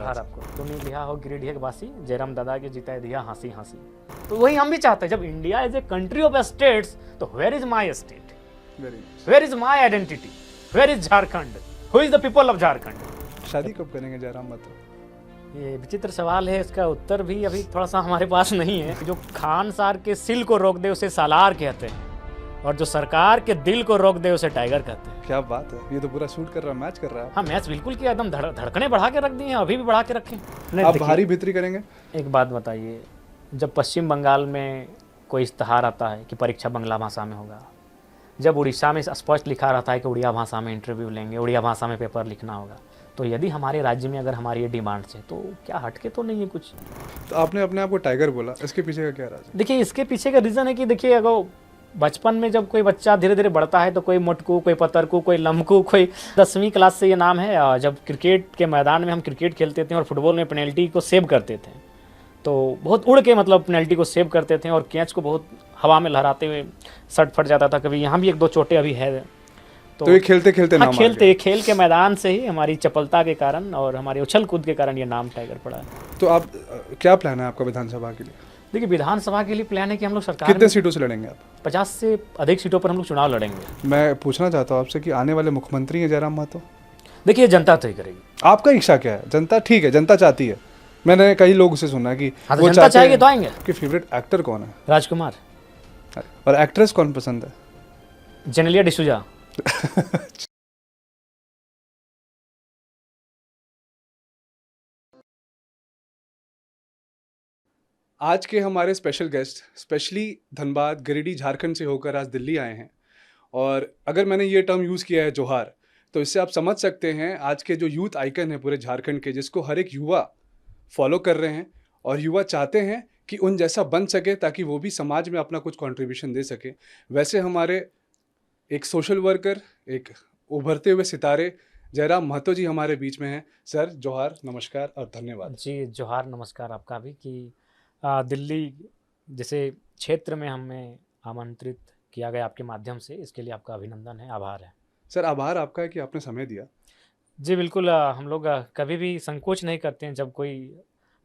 जोहार आपको। तुमने लिया हो गिरिडीह के वासी जयराम दादा के जीता दिया हंसी हंसी। तो वही हम भी चाहते हैं, जब India is a country of states तो where is my state, where is my identity, where is Jharkhand, who is the people of Jharkhand. शादी कब करेंगे जयराम मातो? ये विचित्र सवाल है, इसका उत्तर भी अभी थोड़ा सा हमारे पास नहीं है। जो खान सार के सिल को रोक दे उसे सालार कहते हैं, और जो सरकार के दिल को रोक दे उसे टाइगर कहते हैं। क्या बात है, ये तो पूरा शूट कर रहा है, मैच कर रहा है। हाँ मैच बिल्कुल किया, एकदम धड़कने बढ़ा के रख दी हैं, अभी भी बढ़ा के रखें। आप भारी भीतरी करेंगे? एक बात बताइए, जब पश्चिम बंगाल में कोई इश्तहार आता है कि परीक्षा बांग्ला भाषा में होगा, जब उड़ीसा में स्पष्ट लिखा रहता है कि उड़िया भाषा में इंटरव्यू लेंगे, उड़िया भाषा में पेपर लिखना होगा, तो यदि हमारे राज्य में अगर हमारी ये डिमांड्स है तो क्या हटके तो नहीं है कुछ। तो आपने अपने आप को टाइगर बोला, इसके पीछे का क्या राज है? देखिए इसके पीछे का रीज़न है कि देखिए अगर बचपन में जब कोई बच्चा धीरे धीरे बढ़ता है तो कोई मोटकू, कोई पतरकू, कोई लमकू, कोई 10वीं क्लास से ये नाम है। जब क्रिकेट के मैदान में हम क्रिकेट खेलते थे और फुटबॉल में पेनल्टी को सेव करते थे, तो बहुत उड़ के मतलब पेनल्टी को सेव करते थे और कैच को बहुत हवा में लहराते हुए सट फट जाता था। कभी यहाँ भी 1-2 चोटें अभी है। तो ये खेलते खेलते हाँ, खेल के मैदान से ही हमारी चपलता के कारण और हमारे उछल कूद के कारण ये नाम टाइगर पड़ा है। तो आप क्या प्लान है आपका विधानसभा के लिए? देखिए विधानसभा के लिए प्लान है कि हम लोग सरकार कितने सीटों से लड़ेंगे आप? 50 से अधिक सीटों पर हम लोग चुनाव लड़ेंगे। मैं पूछना चाहता हूँ आपसे कि आने वाले मुख्यमंत्री हैं जयराम मातो? देखिए जनता तय करेगी। आपका इच्छा क्या है? जनता ठीक है, जनता चाहती है। मैंने कई लोग से सुना कि हाँ, तो जनता चाहेगी तो आएंगे। कि फेवरेट एक्टर कौन है? राजकुमार। और एक्ट्रेस कौन पसंद है? जेनेलिया डिसूजा। आज के हमारे special guest specially Dhanbad, Giridih, Jharkhand से होकर आज दिल्ली आए हैं। और अगर मैंने ये टर्म यूज़ किया है जोहार, तो इससे आप समझ सकते हैं आज के जो यूथ आइकन है पूरे झारखंड के, जिसको हर एक युवा फॉलो कर रहे हैं और युवा चाहते हैं कि उन जैसा बन सके ताकि वो भी समाज में अपना कुछ कंट्रीब्यूशन दे सके। वैसे हमारे एक सोशल वर्कर, एक उभरते हुए सितारे जयराम महतो जी हमारे बीच में हैं। सर जोहार, नमस्कार और धन्यवाद। जी जोहार, नमस्कार आपका भी कि दिल्ली जैसे क्षेत्र में हमें आमंत्रित किया गया आपके माध्यम से, इसके लिए आपका अभिनंदन है, आभार है। सर आभार आपका है कि आपने समय दिया। जी बिल्कुल, हम लोग कभी भी संकोच नहीं करते हैं। जब कोई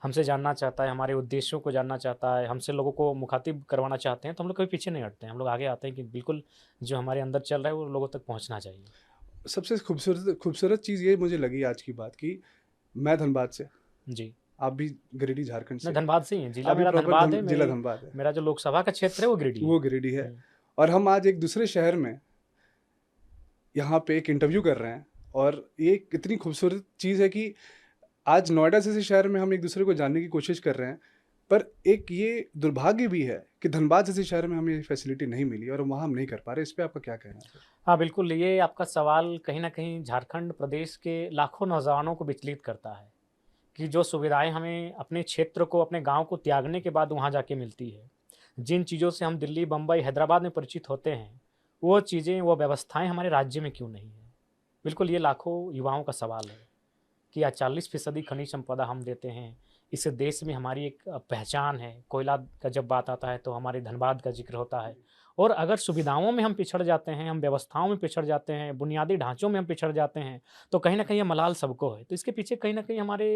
हमसे जानना चाहता है, हमारे उद्देश्यों को जानना चाहता है, हमसे लोगों को मुखातिब करवाना चाहते हैं, तो हम लोग कभी पीछे नहीं हटते हैं। हम लोग आगे आते हैं कि बिल्कुल जो हमारे अंदर चल रहा है वो लोगों तक पहुंचना चाहिए। सबसे खूबसूरत चीज़ ये मुझे लगी आज की बात की, मैं धनबाद से, जी आप भी गिरिडीह झारखंड से। मैं धनबाद से ही है, जिला आप भी मेरा proper धनबाद है। जिला धनबाद है। मेरा जो लोकसभा का क्षेत्र है वो गिरिडीह है। वो गिरिडीह है। और हम आज एक दूसरे शहर में यहाँ पे एक इंटरव्यू कर रहे हैं, और ये कितनी खूबसूरत चीज़ है कि आज नोएडा जैसे शहर में हम एक दूसरे को जानने की कोशिश कर रहे हैं, पर एक ये दुर्भाग्य भी है कि धनबाद जैसे शहर में हमें ये फैसिलिटी नहीं मिली और वहाँ हम नहीं कर पा रहे। इस पर आपका क्या कहना है? हाँ बिल्कुल, ये आपका सवाल कहीं ना कहीं झारखंड प्रदेश के लाखों नौजवानों को विचलित करता है कि जो सुविधाएं हमें अपने क्षेत्र को, अपने गांव को त्यागने के बाद वहां जाके मिलती है, जिन चीज़ों से हम दिल्ली, बम्बई, हैदराबाद में परिचित होते हैं, वो चीज़ें, वो व्यवस्थाएं हमारे राज्य में क्यों नहीं है। बिल्कुल ये लाखों युवाओं का सवाल है कि आज 40% खनिज संपदा हम देते हैं। इस देश में हमारी एक पहचान है। कोयला का जब बात आता है तो हमारे धनबाद का जिक्र होता है। और अगर सुविधाओं में हम पिछड़ जाते हैं, हम व्यवस्थाओं में पिछड़ जाते हैं, बुनियादी ढांचों में हम पिछड़ जाते हैं, तो कहीं ना कहीं ये मलाल सबको है। तो इसके पीछे कहीं ना कहीं हमारे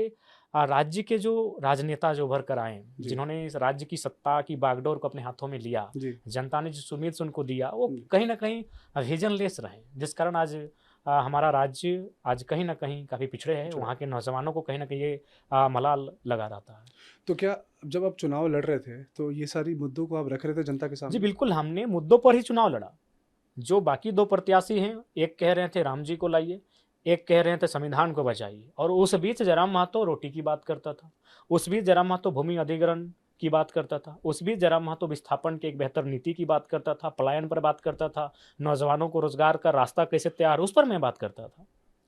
राज्य के जो राजनेता जो उभर कर आए, जिन्होंने इस राज्य की सत्ता की बागडोर को अपने हाथों में लिया, जनता ने जो उम्मीद से उनको दिया, वो कहीं ना कहीं विजनलेस रहे, जिस कारण आज हमारा राज्य आज कहीं ना कहीं काफ़ी पिछड़े है। वहाँ के नौजवानों को कहीं ना कहीं ये मलाल लगा रहता है। तो क्या जब आप चुनाव लड़ रहे थे तो ये सारी मुद्दों को आप रख रहे थे जनता के सामने? जी बिल्कुल, हमने मुद्दों पर ही चुनाव लड़ा। जो बाकी 2 प्रत्याशी हैं, एक कह रहे थे राम जी को लाइए, एक कह रहे थे संविधान को बचाइए, और उस बीच जयराम महतो रोटी की बात करता था, उस बीच जयराम महतो भूमि अधिग्रहण की बात करता था, उस बीच जयराम महतो विस्थापन की एक बेहतर नीति की बात करता था, पलायन पर बात करता था, नौजवानों को रोजगार का रास्ता कैसे तैयार, उस पर मैं बात करता था।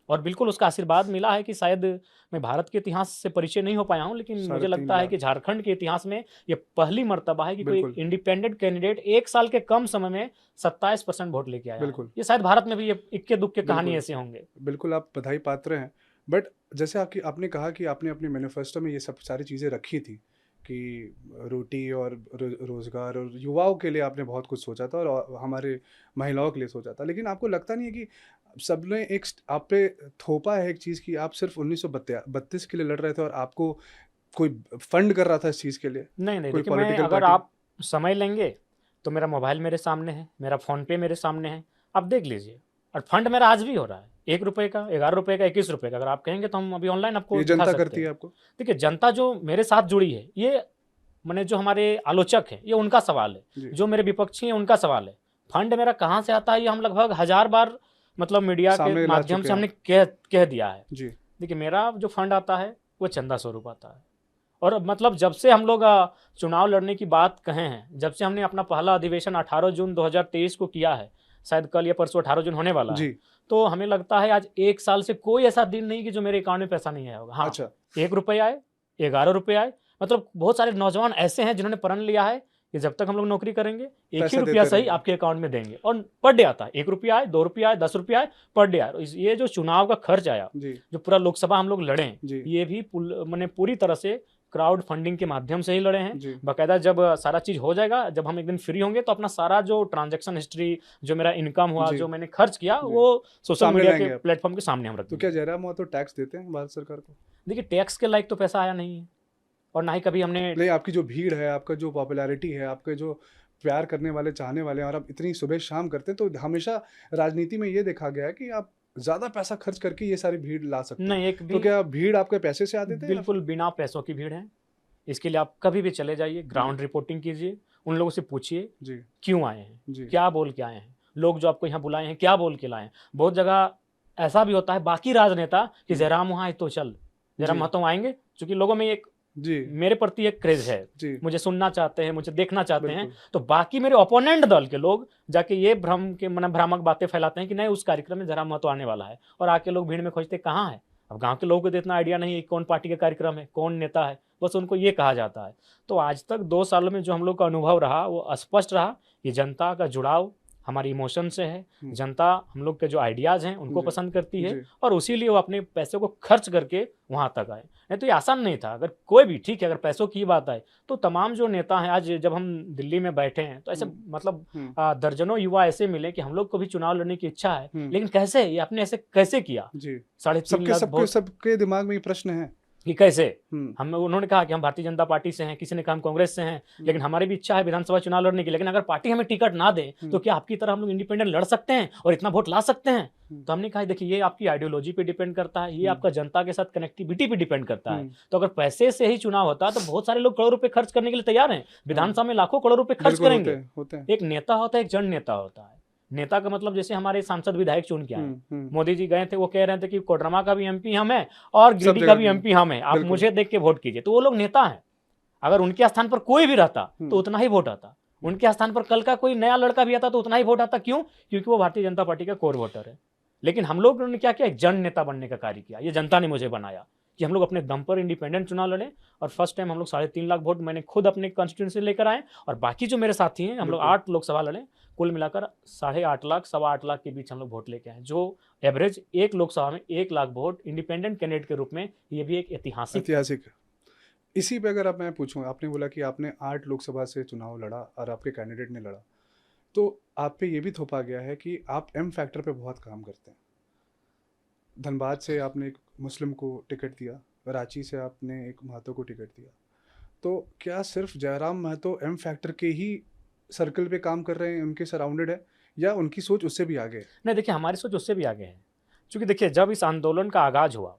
और बिल्कुल उसका आशीर्वाद मिला है कि शायद मैं भारत के इतिहास से परिचय नहीं हो पाया हूँ, लेकिन मुझे लगता है कि झारखंड के इतिहास में ये पहली मर्तबा है कि कोई इंडिपेंडेंट कैंडिडेट 1 साल के कम समय में 27% वोट लेके आया। ये शायद भारत में भी ये इक्के दुक्के कहानी ऐसे होंगे। बिल्कुल आप बधाई पात्र हैं। बट जैसे आपने कहा कि आपने अपने मैनिफेस्टो में ये सब सारी चीज़ें रखी थी कि रोटी और रोज़गार और युवाओं के लिए आपने बहुत कुछ सोचा था और हमारे महिलाओं के लिए सोचा था, लेकिन आपको लगता नहीं है कि सबने आप पे थोपा है एक चीज़ कि आप सिर्फ 1932 के लिए लड़ रहे थे और आपको कोई फंड कर रहा था इस चीज़ के लिए, नहीं, नहीं, कोई देखिए मैं पॉलिटिकल अगर पार्टी? आप समय लेंगे, तो मेरा मोबाइल मेरे सामने है, मेरा फ़ोन-पे मेरे सामने है, आप देख लीजिए और फंड मेरा आज भी हो रहा है। ₹1 का, ₹11 का, ₹21 का, अगर आप कहेंगे तो हम अभी ऑनलाइन आपको ये दिखा जनता सकते करती है हैं। आपको? देखिए, जनता जो मेरे साथ जुड़ी है, ये माने जो हमारे आलोचक हैं, ये उनका सवाल है। जी, जो मेरे विपक्षी हैं, उनका सवाल है। फंड मेरा कहाँ से आता है, ये हम लगभग हज़ार बार मतलब मीडिया के सामने ला माध्यम चुके से हैं हमने आप। कह दिया है। जी, देखिए, मेरा जो फंड आता है, वो चंदा स्वरूप आता है। और मतलब जब से हम लोग चुनाव लड़ने की बात कहे हैं, जब से हमने अपना पहला अधिवेशन 18 जून 2023 को किया है, शायद कल या परसों 18 जून होने वाला है, जी, तो हमें लगता है आज 1 साल से कोई ऐसा दिन नहीं कि जो मेरे अकाउंट में पैसा नहीं आया होगा। हाँ, अच्छा, ₹1 आए, ₹11 आए, मतलब बहुत सारे नौजवान ऐसे हैं जिन्होंने प्रण लिया है कि जब तक हम लोग नौकरी करेंगे, 1 ही पैसे रुपया देते सही रहेंगे। आपके अकाउंट में देंगे और पर डे आता है। ₹1 आए, ₹2 आए, ₹10 आए, पर डे आए। ये जो चुनाव का खर्च आया, जी, जो पूरा लोकसभा हम लोग लड़े हैं, जी, ये भी माने पूरी तरह से क्राउड फंडिंग के माध्यम से ही लड़े हैं। जी, बाकायदा जब सारा चीज़ हो जाएगा, जब हम एक दिन फ्री होंगे तो अपना सारा जो ट्रांज़ैक्शन हिस्ट्री, जो मेरा इनकम हुआ, जी, जो मैंने खर्च किया, जी। वो सोशल सामने मीडिया के लाएँगे आप। प्लेटफ़ॉर्म के सामने हम रख तो देंगे। क्या जयराम महतो टैक्स देते हैं भारत सरकार को? देखिए, टैक्स के लायक तो पैसा आया नहीं है और ना ही कभी हमने नहीं, आपकी जो भीड़ है, आपका जो पॉपुलैरिटी है, आपके जो प्यार करने वाले, चाहने वाले हैं और आप इतनी सुबह-शाम करते हैं, तो हमेशा राजनीति में ये देखा गया है कि आप ज़्यादा पैसा खर्च करके ये सारी भीड़ ला सकते हैं। नहीं, एक तो भी क्या भीड़ आपके पैसे से आते थे या बिल्कुल फिर? बिना पैसों की भीड़ है। इसके लिए आप कभी भी चले जाइए, जी, ग्राउंड रिपोर्टिंग कीजिए, उन लोगों से पूछिए, जी, क्यों आए हैं? जी, क्या बोल के आए हैं? लोग जो आपको यहाँ बुलाए हैं, क्या बोल के लाए हैं? बहुत जगह ऐसा भी होता है, बाकी राजनेता कि हुँ, जयराम वहाँ है तो चल, जयराम जी, महतो आएँगे, चूँकि लोगों में एक जी, मेरे प्रति एक क्रेज़ है। जी, मुझे सुनना चाहते हैं, मुझे देखना चाहते हैं, बिल्कुल। तो बाकी मेरे ओपोनेंट दल के लोग जाके ये भ्रम के माने भ्रामक बातें फैलाते हैं कि नहीं उस कार्यक्रम में जयराम महतो आने वाला है और आके लोग भीड़ में खोजते कहाँ है? अब गाँव के लोगों को तो इतना आइडिया नहीं है कि कौन पार्टी का कार्यक्रम है, कौन नेता है, बस उनको ये कहा जाता है। तो आज तक 2 सालों में जो हम लोग का अनुभव रहा, वो स्पष्ट रहा कि जनता का जुड़ाव हमारे इमोशन से है। हुँ, जनता हम लोग के जो आइडियाज़ हैं, उनको जी, पसंद करती है जी, और उसी लिए वो अपने पैसे को खर्च करके वहाँ तक आए। नहीं तो ये आसान नहीं था। अगर कोई भी ठीक है, अगर पैसों की बात आए, तो तमाम जो नेता हैं, आज जब हम दिल्ली में बैठे हैं, तो ऐसे हुँ, मतलब हुँ, दर्जनों युवा ऐसे मिले कि हम लोग को भी चुनाव लड़ने की इच्छा है, हुँ, लेकिन कैसे? ये आपने ऐसे कैसे किया? जी। साढ़े 3 सबके लाख सबके वोट सबके दिमाग में ये प्रश्न है। कि कैसे? हुँ, हम उन्होंने कहा कि हम भारतीय जनता पार्टी से हैं, किसी ने कहा हम कांग्रेस से हैं, हुँ, लेकिन हमारी भी इच्छा है विधानसभा चुनाव लड़ने की, लेकिन अगर पार्टी हमें टिकट ना दे, हुँ, तो क्या आपकी तरह हम लोग इंडिपेंडेंट लड़ सकते हैं और इतना वोट ला सकते हैं? हुँ, तो हमने कहा देखिए ये आपकी आइडियोलॉजी पे डिपेंड करता है, ये हुँ, आपका जनता के साथ कनेक्टिविटी पे डिपेंड करता है। हुँ, तो अगर पैसे से ही चुनाव होता है, तो बहुत सारे लोग करोड़ों रुपए खर्च करने के लिए तैयार हैं। हाँ, विधानसभा में लाखों करोड़ रुपए खर्च बिल्कुल होते करेंगे। हैं, होते हैं। एक नेता होता है, एक जन नेता होता है। नेता का मतलब जैसे हमारे सांसद विधायक चुन के आए हैं। हुँ, हुँ, मोदी जी गए थे, वो कह रहे थे कि कोडरमा का भी एमपी हम हैं और सब गिरिडीह का जगह भी की हैं, एमपी हम हैं। आप बिल्कुल। मुझे देख के वोट कीजिए। तो वो लोग नेता हैं। अगर उनके स्थान पर कोई भी रहता, तो हुँ, उतना ही वोट आता। हुँ, उनके स्थान पर कल का कोई नया लड़का भी आता, तो उतना ही वोट आता। क्यों? क्योंकि वो भारतीय जनता पार्टी का कोर वोटर है। लेकिन हम लोगों ने क्या किया? एक जन नेता बनने का कार्य किया। ये जनता ने मुझे बनाया कि हम लोग अपने दम पर इंडिपेंडेंट चुनाव लड़ें और फर्स्ट टाइम हम लोग 3.5 लाख वोट मैंने खुद अपने कॉन्स्टिट्यूएंसी से लेकर आए और बाकी जो मेरे साथी हैं, हम लोग बिल्कुल। 8 लोकसभा लड़े। कुल मिलाकर 8.5 लाख, सवा 8 लाख के बीच हम लोग वोट लेके आए, जो एवरेज एक लोकसभा में 1 लाख वोट इंडिपेंडेंट कैंडिडेट के रूप में, ये भी एक ऐतिहासिक ऐतिहासिक। इसी पे अगर आप मैं पूछूँ, आपने बोला कि आपने 8 लोकसभा से चुनाव लड़ा और आपके कैंडिडेट ने लड़ा। तो आप पे ये भी थोपा गया है कि आप एम फैक्टर पे बहुत काम करते हैं। धनबाद से आपने एक मुस्लिम को टिकट दिया, रांची से आपने एक महतो को टिकट दिया। तो क्या सिर्फ जयराम महतो एम फैक्टर के ही सर्कल पे काम कर रहे हैं, उनके सराउंडेड है या उनकी सोच उससे भी आगे है? नहीं देखिए, हमारी सोच उससे भी आगे है। क्योंकि देखिए, जब इस आंदोलन का आगाज़ हुआ,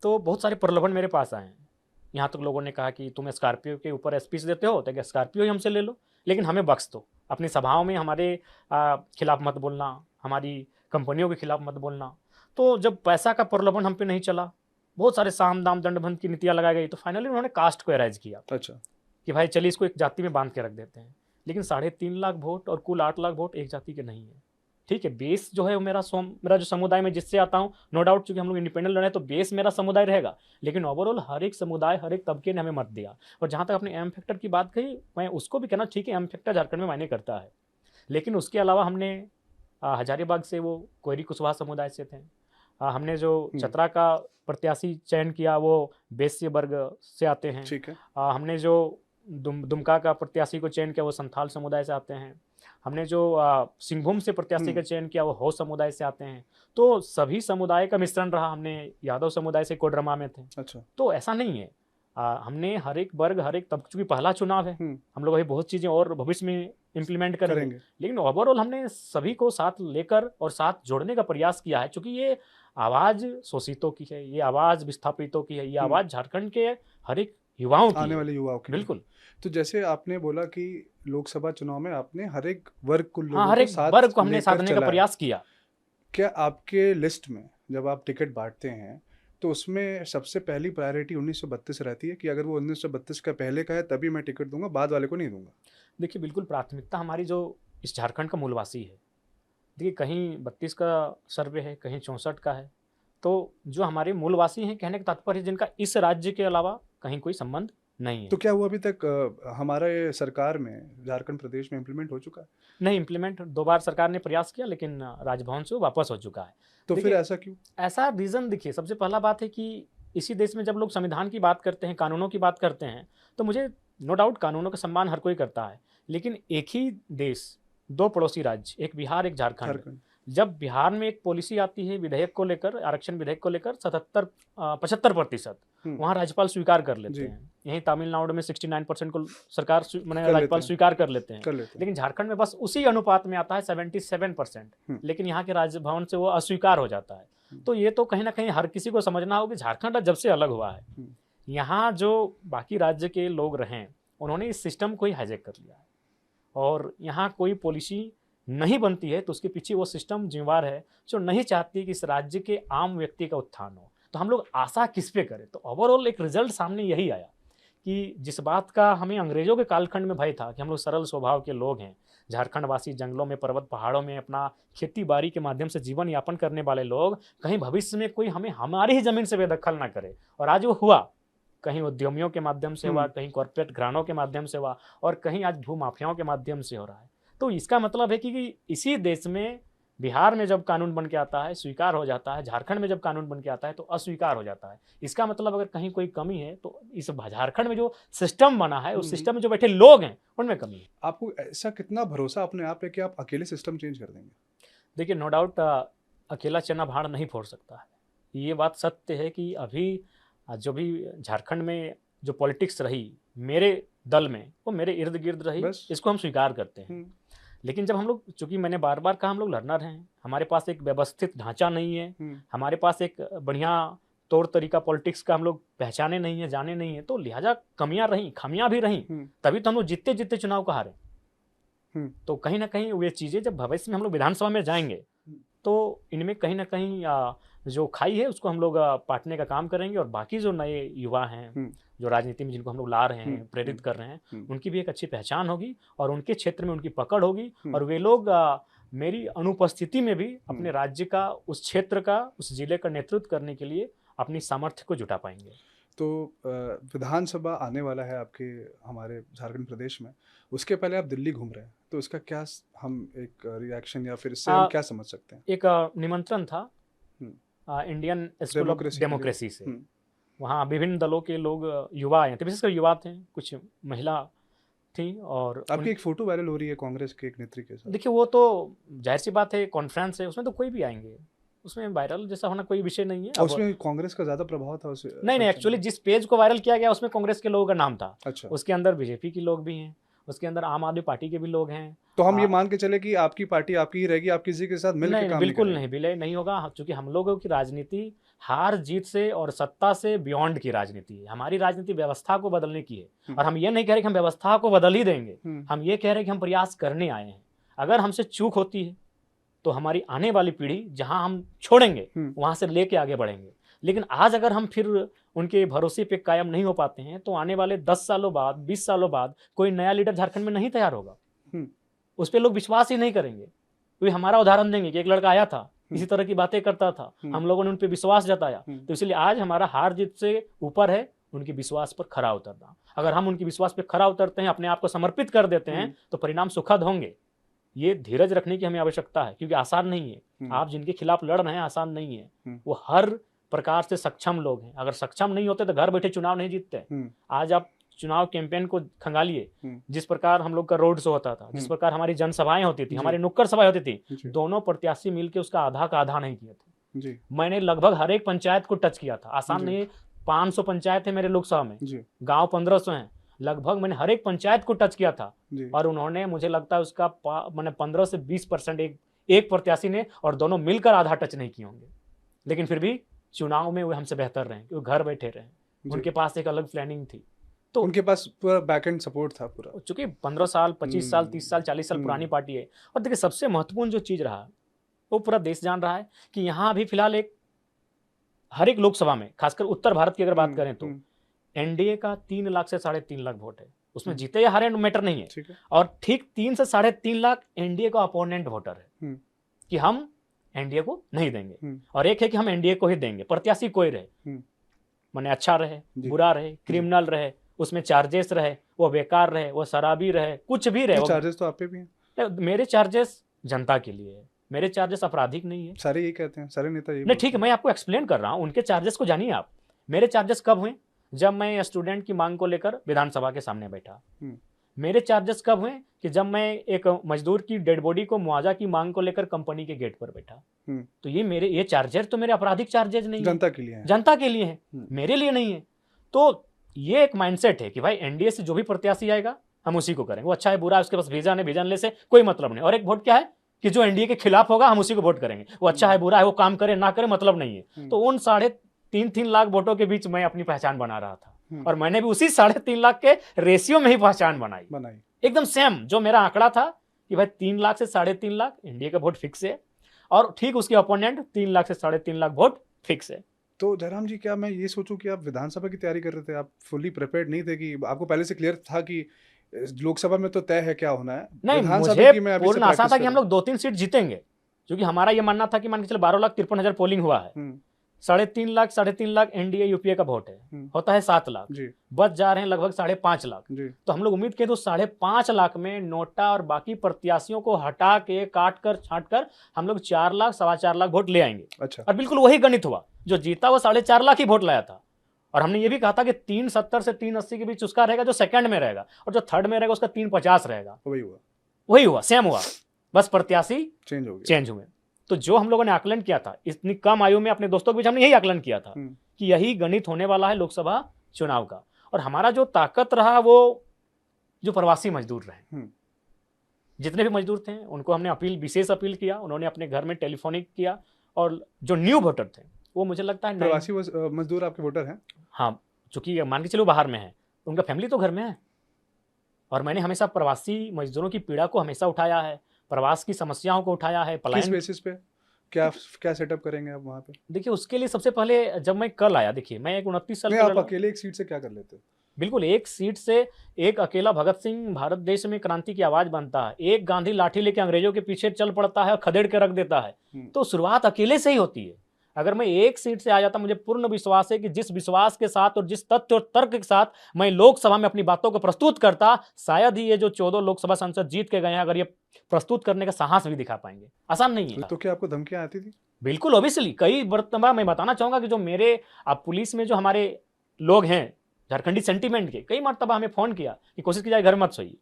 तो बहुत सारे प्रलोभन मेरे पास आए हैं। यहाँ तक लोगों ने कहा कि तुम स्कॉर्पियो के ऊपर स्पीच देते हो, तो क्या स्कॉर्पियो ही हमसे ले लो, लेकिन हमें बख्श दो। अपनी सभाओं में हमारे खिलाफ मत बोलना, हमारी कंपनियों के खिलाफ मत बोलना। तो जब पैसा का प्रलोभन हम पे नहीं चला, बहुत सारे साम, दाम, दंड, भेद की नीतियाँ लगाई गई, तो फाइनली उन्होंने कास्ट को एराइज़ किया अच्छा। कि भाई चलिए इसको एक जाति में बाँध के रख देते हैं। लेकिन 3.5 लाख वोट और कुल 8 लाख वोट एक जाति के नहीं है। ठीक है, बेस जो है वो मेरा जो समुदाय में जिससे आता हूँ, नो डाउट चूँकि हम लोग इंडिपेंडेंट लड़े हैं तो बेस मेरा समुदाय रहेगा। लेकिन ओवरऑल हर एक समुदाय, हर एक तबके ने हमें मत दिया। और जहाँ तक आपने एम फैक्टर की बात कही, मैं उसको भी कहना ठीक है, एम फैक्टर झारखंड में मायने करता है। लेकिन उसके अलावा हमने हजारीबाग से वो कोयरी कुशवाहा समुदाय से थे। हमने जो हुँ, चतरा का प्रत्याशी चयन किया वो वैश्य वर्ग से आते हैं। ठीक है। हमने जो दुमका का प्रत्याशी को चयन किया वो संथाल समुदाय से आते हैं। हमने जो सिंहभूम से प्रत्याशी का चयन किया वो हो समुदाय से आते हैं। तो सभी समुदाय का मिश्रण रहा। हमने यादव समुदाय से कोडरमा में थे। अच्छा। तो ऐसा नहीं है, हमने हर एक वर्ग, हर एक तबके, चूंकि पहला चुनाव है, हम लोग अभी बहुत चीज़ें और भविष्य में इम्प्लीमेंट करेंगे। लेकिन ओवरऑल हमने सभी को साथ लेकर और साथ जोड़ने का प्रयास किया है, क्योंकि ये आवाज़ शोषितों की है, ये आवाज़ विस्थापितों की है, ये आवाज़ झारखंड के हर एक युवाओं की, आने वाले युवाओं की। बिल्कुल। तो जैसे आपने बोला कि लोकसभा चुनाव में आपने हर एक वर्ग को, हाँ, हर एक वर्ग को हमने साधने का प्रयास किया। क्या आपके लिस्ट में जब आप टिकट बांटते हैं तो उसमें सबसे पहली प्रायोरिटी 1932 रहती है कि अगर वो 1932 का पहले का है तभी मैं टिकट दूंगा, बाद वाले को नहीं दूंगा? देखिए, बिल्कुल प्राथमिकता हमारी जो इस झारखंड का मूलवासी है, देखिए कहीं 32 का सर्वे है, कहीं 64 का है। तो जो हमारे मूलवासी हैं, कहने का तात्पर्य जिनका इस राज्य के अलावा कहीं कोई संबंध नहीं है। तो क्या वो अभी तक हमारे सरकार में, झारखंड प्रदेश में इम्प्लीमेंट हो चुका है? नहीं, इम्प्लीमेंट 2 बार सरकार ने प्रयास किया, लेकिन राजभवन से वो वापस हो चुका है। तो फिर ऐसा क्यों? ऐसा रीज़न देखिए, सबसे पहला बात है कि इसी देश में जब लोग संविधान की बात करते हैं, कानूनों की बात करते हैं, तो मुझे नो डाउट कानूनों का सम्मान हर कोई करता है। लेकिन एक ही देश, 2 पड़ोसी राज्य, एक बिहार, एक झारखंड। जब बिहार में एक पॉलिसी आती है विधेयक को लेकर, आरक्षण विधेयक को लेकर 75% वहाँ राज्यपाल स्वीकार कर लेते हैं। यहीं तमिलनाडु में 69% को सरकार मैंने राज्यपाल स्वीकार कर लेते हैं। लेकिन झारखंड में बस उसी अनुपात में आता है 77%, लेकिन यहाँ के राजभवन से वो अस्वीकार हो जाता है। तो ये तो कहीं ना कहीं हर किसी को समझना होगा कि झारखंड जब से अलग हुआ है, यहाँ जो बाकी राज्य के लोग रहे, उन्होंने इस सिस्टम को ही हाईजैक कर लिया है। और यहाँ कोई पॉलिसी नहीं बनती है तो उसके पीछे वो सिस्टम जिम्मेवार है जो नहीं चाहती कि इस राज्य के आम व्यक्ति का उत्थान हो। तो हम लोग आशा किस पे करें? तो ओवरऑल एक रिजल्ट सामने यही आया कि जिस बात का हमें अंग्रेजों के कालखंड में भय था कि हम लोग सरल स्वभाव के लोग हैं, झारखंड वासी, जंगलों में, पर्वत पहाड़ों में अपना खेती बाड़ी के माध्यम से जीवन यापन करने वाले लोग, कहीं भविष्य में कोई हमें हमारी ही जमीन से बेदखल ना करे। और आज वो हुआ, कहीं उद्यमियों के माध्यम से हुआ, कहीं कॉर्पोरेट घरानों के माध्यम से हुआ, और कहीं आज भूमाफियाओं के माध्यम से हो रहा है। तो इसका मतलब है कि इसी देश में बिहार में जब कानून बन के आता है स्वीकार हो जाता है, झारखंड में जब कानून बन के आता है तो अस्वीकार हो जाता है। इसका मतलब अगर कहीं कोई कमी है तो इस झारखंड में जो सिस्टम बना है, उस सिस्टम में जो बैठे लोग हैं, उनमें कमी है। आपको ऐसा कितना भरोसा अपने आप है कि आप अकेले सिस्टम चेंज कर देंगे? देखिए, नो डाउट अकेला चना भाड़ नहीं फोड़ सकता है। ये बात सत्य है कि अभी जो भी झारखंड में जो पॉलिटिक्स रही मेरे दल में, वो मेरे इर्द गिर्द रही, इसको हम स्वीकार करते हैं। लेकिन जब हम लोग, चूंकि मैंने बार बार कहा, हम लोग लर्नर हैं, हमारे पास एक व्यवस्थित ढांचा नहीं है, हमारे पास एक बढ़िया तौर तरीका पॉलिटिक्स का हम लोग पहचाने नहीं है, जाने नहीं है, तो लिहाजा कमियां रहीं, खामियां भी रहीं, तभी तो हम लोग जीतते जीतते चुनाव को हारे। तो कहीं ना कहीं ये चीज़ें जब भविष्य में हम लोग विधानसभा में जाएंगे तो इनमें कहीं ना कहीं जो खाई है उसको हम लोग पाटने का काम करेंगे। और बाकी जो नए युवा हैं जो राजनीति में, जिनको हम लोग ला रहे हैं, प्रेरित कर रहे हैं, उनकी भी एक अच्छी पहचान होगी और उनके क्षेत्र में उनकी पकड़ होगी, और वे लोग मेरी अनुपस्थिति में भी अपने राज्य का, उस क्षेत्र का, उस जिले का नेतृत्व करने के लिए अपनी सामर्थ्य को जुटा पाएंगे। तो विधानसभा आने वाला है आपके, हमारे झारखंड प्रदेश में, उसके पहले आप दिल्ली घूम रहे हैं, तो इसका क्या हम एक रिएक्शन या फिर इससे हम क्या समझ सकते हैं? एक निमंत्रण था इंडियन स्कूल ऑफ डेमोक्रेसी से। वहाँ विभिन्न दलों के लोग, युवा आए थे, विशेषकर युवा थे, कुछ महिला थी। और आपकी एक फोटो वायरल हो रही है कांग्रेस के एक नेत्री के साथ। देखिए, वो तो जाहिर सी बात है, कॉन्फ्रेंस है, उसमें तो कोई भी आएंगे, उसमें वायरल जैसा होना कोई विषय नहीं है। उसमें कांग्रेस का ज्यादा प्रभाव था उसे? नहीं, एक्चुअली जिस पेज को वायरल किया गया उसमें कांग्रेस के लोगों का नाम था। अच्छा। उसके अंदर बीजेपी के लोग भी हैं, उसके अंदर आम आदमी पार्टी के भी लोग हैं। तो हम ये मान के चले कि आपकी पार्टी आपकी ही रहेगी, आप किसी के साथ मिलकर काम नहीं, बिल्कुल नहीं, विलय नहीं होगा, क्योंकि हम लोगों की राजनीति हार जीत से और सत्ता से बियॉन्ड की राजनीति है। हमारी राजनीति व्यवस्था को बदलने की है, और हम ये नहीं कह रहे कि हम व्यवस्था को बदल ही देंगे, हम ये कह रहे हैं कि हम प्रयास करने आए हैं। अगर हमसे चूक होती है तो हमारी आने वाली पीढ़ी जहां हम छोड़ेंगे वहां से लेके आगे बढ़ेंगे। लेकिन आज अगर हम फिर उनके भरोसे पे कायम नहीं हो पाते हैं तो आने वाले 10 सालों बाद, 20 सालों बाद कोई नया लीडर झारखंड में नहीं तैयार होगा, उस पर लोग विश्वास ही नहीं करेंगे। कोई हमारा उदाहरण देंगे कि एक लड़का आया था, इसी तरह की बातें करता था, हम लोगों ने उन पर विश्वास जताया, तो इसलिए आज हमारा हार जीत से ऊपर है उनके विश्वास पर खरा उतरना। अगर हम उनके विश्वास पर खरा उतरते हैं, अपने आप को समर्पित कर देते हैं, तो परिणाम सुखद होंगे। ये धीरज रखने की हमें आवश्यकता है, क्योंकि आसान नहीं है। आप जिनके खिलाफ लड़ रहे हैं, आसान नहीं है, वो हर प्रकार से सक्षम लोग हैं। अगर सक्षम नहीं होते तो घर बैठे चुनाव नहीं जीतते। आज आप चुनाव कैंपेन को खंगालिए, हम्म। जिस प्रकार हम लोग का रोड शो होता था, जिस प्रकार हमारी जनसभाएं होती थी, जी। हमारी नुक्कड़ सभाएं होती थी, जी। दोनों प्रत्याशी मिलकर उसका आधा का आधा नहीं किए थे। जी। मैंने लगभग हर एक पंचायत को टच किया था। आसान जी। नहीं, 500 पंचायत है मेरे लोकसभा में, जी। गांव 1500 हैं, लगभग मैंने हर एक पंचायत को टच किया था। जी। और उन्होंने, मुझे लगता है उसका मैंने 15 से 20% एक प्रत्याशी ने, और दोनों मिलकर आधा टच नहीं किए होंगे। लेकिन फिर भी चुनाव में वो हमसे बेहतर रहे, क्योंकि घर बैठे रहे, उनके पास एक अलग प्लानिंग थी। तो उनके पास पूरा बैकएंड सपोर्ट था पूरा, चूंकि 15 साल, 25 साल, 30 साल, 40 साल पुरानी पार्टी है। और देखिए, सबसे महत्वपूर्ण जो चीज रहा, वो पूरा देश जान रहा है कि यहाँ अभी फिलहाल हर एक लोकसभा में, खासकर उत्तर भारत की अगर बात करें तो एनडीए का 3 लाख से 3.5 लाख वोट है। उसमें जीते या हारे मैटर नहीं है। ठीक है। और ठीक 3 से 3.5 लाख एनडीए का अपोनेंट वोटर है, कि हम एनडीए को नहीं देंगे। और एक है कि हम एनडीए को ही देंगे, प्रत्याशी कोई रहे, माने अच्छा रहे, बुरा रहे, क्रिमिनल रहे, उसमें चार्जेस रहे, वो बेकार रहे, वो शराबी रहे, कुछ भी रहे। चार्जेस तो आप पे भी हैं। मेरे चार्जेस जनता के लिए है, मेरे चार्जेस आपराधिक नहीं है। सारे यही कहते हैं, सारे नेता यही नहीं, ठीक है, मैं आपको एक्सप्लेन कर रहा हूँ, उनके चार्जेस को जानिए आप। मेरे चार्जेस कब हुए? जब मैं स्टूडेंट की मांग को लेकर विधानसभा के सामने बैठा। मेरे चार्जेस कब हुए? कि जब मैं एक मजदूर की डेड बॉडी को मुआवजा की मांग को लेकर कंपनी के गेट पर बैठा। तो ये चार्जेस तो मेरे आपराधिक चार्जेस नहीं है, जनता के लिए है, जनता के लिए है, मेरे लिए नहीं है। तो ये एक माइंडसेट है कि भाई एनडीए से जो भी प्रत्याशी आएगा हम उसी को करेंगे, वो अच्छा है बुरा है उसके पास भेजा नहीं भेजा ले से कोई मतलब नहीं। और एक वोट क्या है कि जो एनडीए के खिलाफ होगा हम उसी को वोट करेंगे, वो अच्छा है बुरा है, वो काम करे ना करे मतलब नहीं है। तो उन 3.5 लाख वोटों के बीच मैं अपनी पहचान बना रहा था, और मैंने भी उसी 3.5 लाख के रेशियो में ही पहचान बनाई एकदम सेम। जो मेरा आंकड़ा था कि भाई 3 लाख से 3.5 लाख एनडीए का वोट फिक्स है, और ठीक उसके अपोनेंट 3 लाख से 3.5 लाख वोट फिक्स है। तो जयराम जी, क्या मैं ये सोचूं कि आप विधानसभा की तैयारी कर रहे थे, आप फुली प्रिपेयर्ड नहीं थे, कि आपको पहले से क्लियर था कि लोकसभा में तो तय है क्या होना है? नहीं, मुझे पूर्ण आशा था कि हम लोग 2-3 सीट जीतेंगे, क्योंकि हमारा ये मानना था कि मान के चलो 12,53,000 पोलिंग हुआ है, 3.5 लाख एनडीए यूपीए का वोट है, होता है 7 लाख, बच जा रहे हैं लगभग 5.5 लाख। तो हम लोग उम्मीद किए तो 5.5 लाख में नोटा और बाकी प्रत्याशियों को हटा के काट कर छांट कर हम लोग 4 लाख 4.25 लाख वोट ले आएंगे। अच्छा। और बिल्कुल वही गणित हुआ, जो जीता वो 4.5 लाख ही वोट लाया था। और हमने ये भी कहा था कि 370 से 380 के बीच उसका रहेगा जो सेकंड में रहेगा, और जो थर्ड में रहेगा उसका 350 रहेगा। वही हुआ, सेम हुआ, बस प्रत्याशी चेंज हुए। तो जो हम लोगों ने आकलन किया था इतनी कम आयु में, अपने दोस्तों के बीच हमने यही आकलन किया था कि यही गणित होने वाला है लोकसभा चुनाव का। और हमारा जो ताकत रहा वो जो प्रवासी मजदूर रहे, जितने भी मजदूर थे उनको हमने विशेष अपील किया, उन्होंने अपने घर में टेलीफोनिक किया। और जो न्यू वोटर थे वो मुझे लगता है प्रवासी मजदूर आपके वोटर हैं? हाँ, चूंकि मान के चलो बाहर में है, उनका फैमिली तो घर में है। और मैंने हमेशा प्रवासी मजदूरों की पीड़ा को हमेशा उठाया है, प्रवास की समस्याओं को उठाया है। किस बेसिस पे क्या सेटअप करेंगे आप वहाँ पे? देखिए, उसके लिए सबसे पहले जब मैं कल आया, देखिए मैं एक 29 साल आप अकेले एक सीट से क्या कर लेते? बिल्कुल, एक सीट से एक अकेला भगत सिंह भारत देश में क्रांति की आवाज बनता है, एक गांधी लाठी लेके अंग्रेजों के पीछे चल पड़ता है और खदेड़ के रख देता है। तो शुरुआत अकेले से ही होती है। अगर मैं एक सीट से आ जाता, मुझे पूर्ण विश्वास है कि जिस विश्वास के साथ और जिस तथ्य और तर्क के साथ मैं लोकसभा में अपनी बातों को प्रस्तुत करता, शायद ही ये जो 14 लोकसभा सांसद जीत के गए हैं, अगर ये प्रस्तुत करने का साहस भी दिखा पाएंगे। आसान नहीं है। तो क्या आपको धमकियां आती थी? बिल्कुल, ऑब्वियसली कई मरतबा मैं बताना चाहूंगा कि जो मेरे पुलिस में जो हमारे लोग हैं झारखंडी सेंटीमेंट के, कई मरतबा हमें फोन किया कि कोशिश की जाए घर मत सोइए।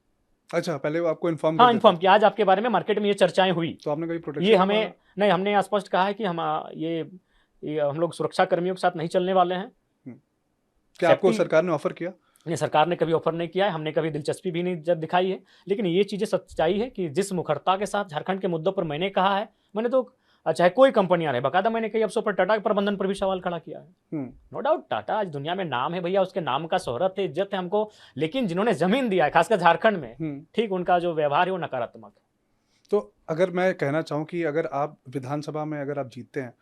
अच्छा, पहले वो आपको इन्फॉर्म? हाँ, इन्फॉर्म किया आज आपके बारे में मार्केट में ये चर्चाएं हुई, तो आपने कोई प्रोटेक्शन? ये हमें नहीं, हमने स्पष्ट कहा है कि हम ये हम लोग सुरक्षा कर्मियों के साथ नहीं चलने वाले हैं। क्या आपको सरकार ने ऑफर किया? नहीं, सरकार ने कभी ऑफर नहीं किया है, हमने कभी दिलचस्पी भी नहीं जब दिखाई है। लेकिन ये चीजें सच्चाई है कि जिस मुखरता के साथ झारखंड के मुद्दों पर मैंने कहा है, मैंने तो चाहे कोई कंपनियां रहे, बाकायदा मैंने कई अवसरों पर टाटा के प्रबंधन पर भी सवाल खड़ा किया है। नो डाउट, टाटा आज दुनिया में नाम है भैया, उसके नाम का शोहरत है, इज्जत है हमको, लेकिन जिन्होंने जमीन दिया है खासकर झारखंड में, ठीक उनका जो व्यवहार है वो नकारात्मक है। तो अगर मैं कहना चाहूँ कि अगर आप विधानसभा में अगर आप जीतते हैं,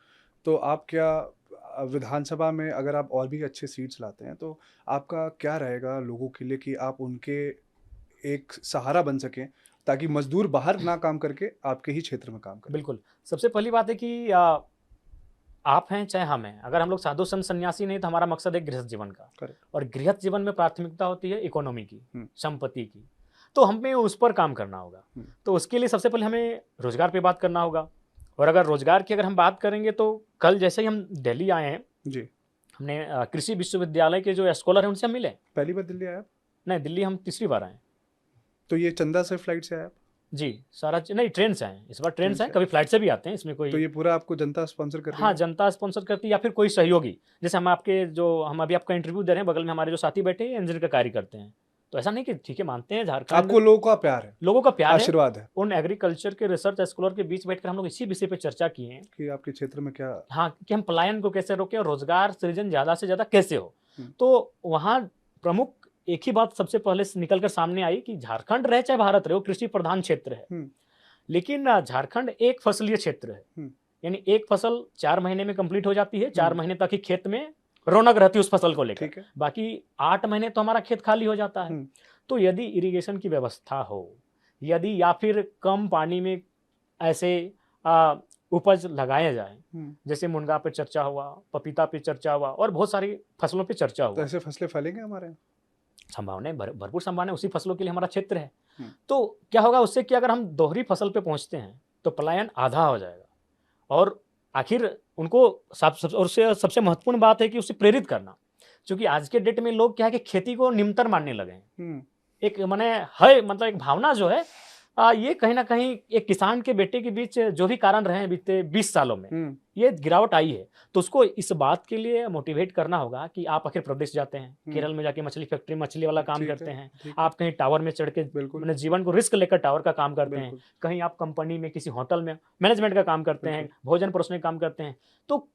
तो आप क्या विधानसभा में अगर आप और भी अच्छे सीट्स लाते हैं, तो आपका क्या रहेगा लोगों के लिए कि आप उनके एक सहारा बन सकें, ताकि मजदूर बाहर ना काम करके आपके ही क्षेत्र में काम करें? बिल्कुल, सबसे पहली बात है कि आप हैं चाहे हम हैं, अगर हम लोग साधु संत सन्यासी नहीं तो हमारा मकसद है गृहस्थ जीवन का। और गृहस्थ जीवन में प्राथमिकता होती है इकोनॉमी की, संपत्ति की, तो हमें उस पर काम करना होगा। तो उसके लिए सबसे पहले हमें रोजगार पे बात करना होगा। और अगर रोजगार की अगर हम बात करेंगे तो कल जैसे ही हम दिल्ली आए हैं जी, हमने कृषि विश्वविद्यालय के जो स्कॉलर हैं उनसे हम मिले। पहली बार दिल्ली आए? नहीं, दिल्ली हम तीसरी बार आए। तो ये चंदा से फ्लाइट से आए आप? जी, नहीं, ट्रेन से आए हैं, इस बार ट्रेन ट्रेन से आए, से कभी फ्लाइट से भी आते हैं, इसमें तो कोई। ये पूरा आपको जनता स्पॉन्सर कर रही हाँ, है? जनता स्पॉन्सर करती है या फिर कोई सहयोगी। जैसे हम अभी आपका इंटरव्यू दे रहे हैं, बगल में हमारे जो साथी बैठे हैं इंजीनियर का कार्य करते हैं। तो ऐसा नहीं कि ठीक है, मानते हैं झारखंड आपको लोगों का प्यार है, लोगों का प्यार है। आशीर्वाद है उन एग्रीकल्चर के रिसर्च स्कॉलर के बीच बैठकर हम लोग इसी विषय पे चर्चा किए हैं, कि आपके क्षेत्र में क्या। हाँ, कि हम पलायन को कैसे रोकें और रोजगार सृजन ज़्यादा से ज़्यादा कैसे हो। हम्म। तो वहाँ प्रमुख एक ही बात सबसे पहले से निकल कर सामने आई कि झारखंड रहे चाहे भारत रहे, वो कृषि प्रधान क्षेत्र है। हम्म। लेकिन झारखंड एक फसलीय क्षेत्र है, हम्म। यानी एक फसल 4 महीने में कंप्लीट हो जाती है, 4 हम्म। महीने तक ही खेत में रौनक रहती है उस फसल को लेकर, ठीक है। बाकी 8 महीने तो हमारा खेत खाली हो जाता है। हम्म। तो यदि इरिगेशन की व्यवस्था हो, यदि या फिर कम पानी में ऐसे उपज लगाया जाए, जैसे मुनगा पे चर्चा हुआ, पपीता पे चर्चा हुआ और बहुत सारी फसलों पे चर्चा तो हुआ, ऐसे फसलें फलेंगे हमारे यहाँ? संभावनाएं भरपूर संभावना उसी फसलों के लिए हमारा क्षेत्र है। हम्म। तो क्या होगा उससे कि अगर हम दोहरी फसल पे पहुंचते हैं तो पलायन आधा हो जाएगा। और आखिर उनको और सबसे महत्वपूर्ण बात है कि उसे प्रेरित करना, क्योंकि आज के डेट में लोग क्या है कि खेती को निमंत्रण मानने लगे हैं। एक माने है, मतलब एक भावना जो है ये कहीं ना कहीं एक किसान के बेटे के बीच जो भी कारण रहे हैं बीते 20 सालों में, ये गिरावट आई है। तो उसको इस बात के लिए मोटिवेट करना होगा कि आप आखिर प्रदेश जाते हैं, केरल में जाके मछली फैक्ट्री मछली वाला काम करते हैं, आप कहीं टावर में चढ़ के अपने जीवन को रिस्क लेकर टावर का काम करते हैं, कहीं आप कंपनी में किसी होटल में मैनेजमेंट का काम करते हैं, भोजन परोसने का काम करते हैं। तो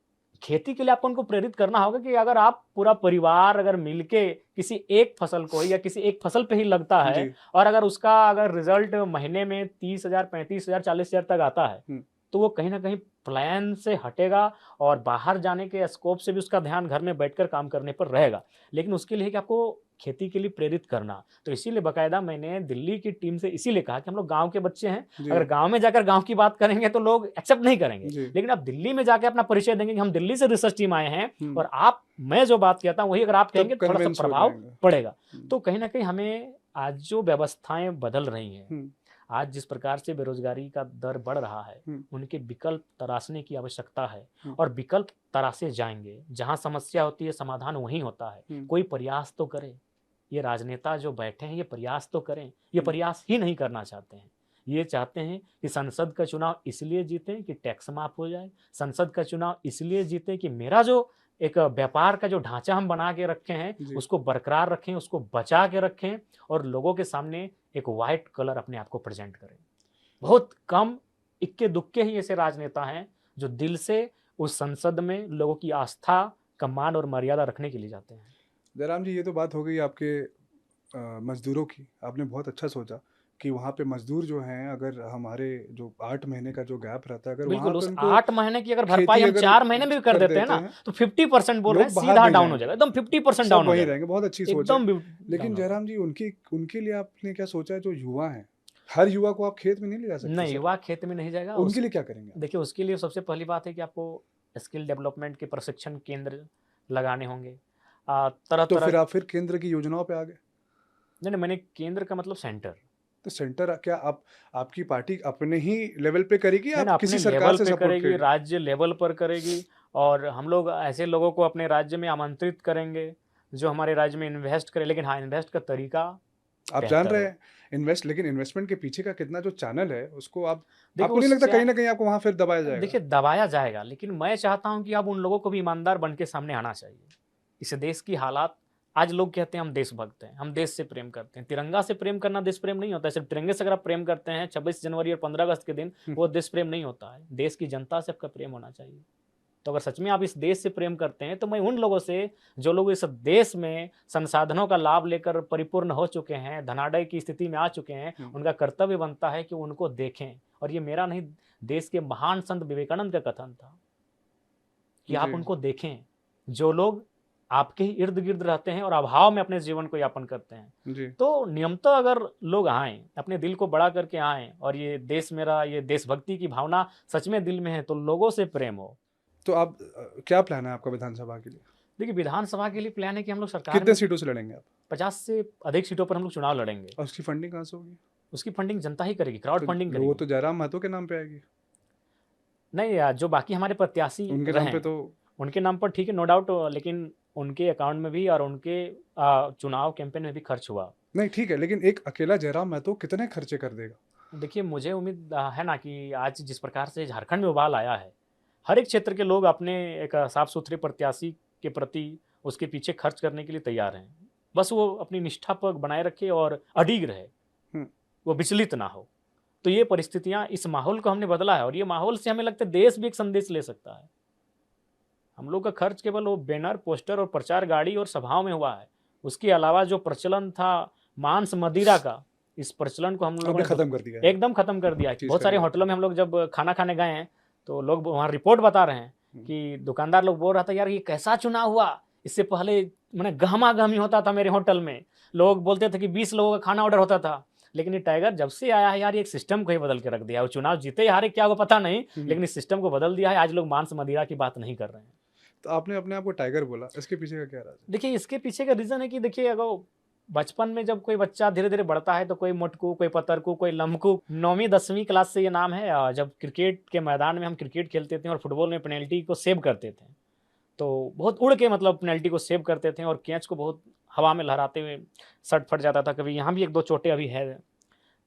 खेती के लिए आपको उनको प्रेरित करना होगा कि अगर आप पूरा परिवार अगर मिलके किसी एक फसल को या किसी एक फसल पे ही लगता है और अगर उसका अगर रिजल्ट महीने में 30,000, 35,000, 40,000 तक आता है, तो वो कहीं ना कहीं प्लान से हटेगा और बाहर जाने के स्कोप से भी उसका ध्यान घर में बैठकर काम करने पर रहेगा। लेकिन उसके लिए कि आपको खेती के लिए प्रेरित करना, तो इसीलिए बाकायदा मैंने दिल्ली की टीम से इसीलिए कहा कि हम लोग गांव के बच्चे हैं, अगर गांव में जाकर गांव की बात करेंगे तो लोग एक्सेप्ट नहीं करेंगे, लेकिन आप दिल्ली में जाकर अपना परिचय देंगे कि हम दिल्ली से रिसर्च टीम आए हैं और मैं जो बात कहता हूँ वही अगर आप कहेंगे थोड़ा सा प्रभाव पड़ेगा। तो कहीं ना कहीं हमें आज जो व्यवस्थाएं बदल रही हैं, आज जिस प्रकार से बेरोजगारी का दर बढ़ रहा है, उनके विकल्प तराशने की आवश्यकता है और विकल्प तराशे जाएंगे। जहां समस्या होती है समाधान वहीं होता है। कोई प्रयास तो करे, ये राजनेता जो बैठे हैं ये प्रयास तो करें, ये प्रयास ही नहीं करना चाहते हैं। ये चाहते हैं कि संसद का चुनाव इसलिए जीतें कि टैक्स माफ हो जाए, संसद का चुनाव इसलिए जीतें कि मेरा जो एक व्यापार का जो ढांचा हम बना के रखे हैं उसको बरकरार रखें, उसको बचा के रखें और लोगों के सामने एक वाइट कलर अपने आप को प्रेजेंट करें। बहुत कम इक्के दुक्के ही ऐसे राजनेता हैं जो दिल से उस संसद में लोगों की आस्था का मान और मर्यादा रखने के लिए जाते हैं। जयराम जी, ये तो बात हो गई आपके मजदूरों की। आपने बहुत अच्छा सोचा कि वहाँ पे मजदूर जो हैं, अगर हमारे जो 8 महीने का जो गैप रहता है, अगर वहाँ पे उनको 8 महीने की अगर भरपाई हम 4 महीने में भी कर देते हैं ना, तो 50% बोल रहे हैं सीधा डाउन हो जाएगा, एकदम 50% डाउन हो जाएगा। बहुत अच्छी सोच है। लेकिन जयराम जी, उनके लिए आपने क्या सोचा है? जो युवा हैं, हर युवा को आप खेत में नहीं ले जा सकते। नहीं, युवा खेत में नहीं जाएगा। उनके लिए क्या करेंगे? देखिए, उसके लिए सबसे पहली बात है कि आपको स्किल डेवलपमेंट के प्रशिक्षण केंद्र लगाने होंगे। तो फिर केंद्र की योजनाओं पे आ गए? नहीं, मैंने केंद्र का मतलब सेंटर। तो सेंटर क्या आपकी पार्टी अपने ही लेवल पे करेगी या किसी सरकार से सपोर्ट करेगी? राज्य लेवल पर करेगी और हम लोग ऐसे लोगों को अपने राज्य में आमंत्रित करेंगे जो हमारे राज्य में इन्वेस्ट करें। लेकिन हाँ, इन्वेस्ट का तरीका आप जान रहे हैं, लेकिन इन्वेस्टमेंट के पीछे का कितना जो चैनल है उसको आपको नहीं लगता कहीं ना कहीं आपको वहां फिर दबाया जाएगा? देखिए, दबाया जाएगा, लेकिन मैं चाहता हूं कि अब उन लोगों को भी ईमानदार बन के सामने आना चाहिए। इस देश की हालात, आज लोग कहते हैं हम देशभक्त हैं, हम देश से प्रेम करते हैं। तिरंगा से प्रेम करना देश प्रेम नहीं होता है। सिर्फ तिरंगे से अगर आप प्रेम करते हैं 26 जनवरी और 15 अगस्त के दिन, वो देश प्रेम नहीं होता है। देश की जनता से आपका प्रेम होना चाहिए। तो अगर सच में आप इस देश से प्रेम करते हैं तो मैं उन लोगों से, जो लोग इस देश में संसाधनों का लाभ लेकर परिपूर्ण हो चुके हैं, धनाढ्य की स्थिति में आ चुके हैं, उनका कर्तव्य बनता है कि उनको देखें। और ये मेरा नहीं, देश के महान संत विवेकानंद का कथन था कि आप उनको देखें, जो लोग आपके ही इर्द गिर्द रहते हैं और अभाव में अपने जीवन को यापन करते हैं। तो नियमतः अगर लोग आएं, अपने दिल को बड़ा करके आएं और ये देश मेरा, ये देशभक्ति की भावना सच में दिल में है, तो लोगों से प्रेम हो। तो आप क्या प्लान है आपका विधानसभा के लिए? देखिए, विधानसभा के लिए प्लान है कि हम लोग सरकार कितने सीटों से लड़ेंगे आप? 50 से अधिक सीटों पर हम लोग चुनाव लड़ेंगे। और उसकी फंडिंग कहाँ से होगी? उसकी फंडिंग जनता ही करेगी, क्राउड फंडिंग करेगी। वो तो जयराम महतो के नाम पे आएगी। नहीं, जो बाकी हमारे प्रत्याशी उनके नाम पे, तो उनके नाम पर ठीक है, नो डाउट, लेकिन उनके अकाउंट में भी और उनके चुनाव कैंपेन में भी खर्च हुआ। नहीं ठीक है, लेकिन एक अकेला जयराम महतो कितने खर्चे कर देगा? देखिए, मुझे उम्मीद है ना कि आज जिस प्रकार से झारखंड में उबाल आया है, हर एक क्षेत्र के लोग अपने एक साफ-सुथरे प्रत्याशी के प्रति उसके पीछे खर्च करने के लिए तैयार हैं। बस वो अपनी निष्ठा पर बनाए रखे और अडिग रहे, हुँ। वो विचलित ना हो। तो ये परिस्थितियाँ, इस माहौल को हमने बदला है और ये माहौल से हमें लगता है देश भी एक संदेश ले सकता है। हम लोग का खर्च केवल वो बैनर, पोस्टर और प्रचार गाड़ी और सभाओं में हुआ है। उसके अलावा जो प्रचलन था मांस मदिरा का, इस प्रचलन को हम लोगों आपने ने खत्म कर दिया है। एकदम खत्म कर दिया है। चीज़ बहुत सारे करनी होटलों में हम लोग जब खाना खाने गए हैं, तो लोग वहाँ रिपोर्ट बता रहे हैं हुँ। कि दुकानदार लोग बोल रहा था, यार ये कैसा चुनाव हुआ? इससे पहले माने गहमा-गहमी होता था मेरे होटल में। लोग बोलते थे कि 20 लोगों का खाना ऑर्डर होता था। लेकिन ये टाइगर जब से आया है यार, ये एक सिस्टम को ही बदल के रख दिया है। वो चुनाव जीते या हारे क्या वो पता नहीं, हुँ। लेकिन इस सिस्टम को बदल दिया है। आज लोग मांस मदिरा की बात नहीं कर रहे हैं। तो आपने अपने आप को टाइगर बोला, इसके पीछे का क्या राज है? देखिए, इसके पीछे का रीज़न है कि देखिए, अगर बचपन में जब कोई बच्चा धीरे-धीरे बढ़ता है तो कोई मोटकू, कोई पतरकू, कोई लम्बकू, 9वीं 10वीं क्लास से ये नाम है। जब क्रिकेट के मैदान में हम क्रिकेट खेलते थे और फुटबॉल में पेनल्टी को सेव करते थे, तो बहुत उड़ के मतलब पेनल्टी को सेव करते थे और कैच को बहुत हवा में लहराते हुए शर्ट फट जाता था। कभी यहाँ भी 1-2 चोटें अभी है।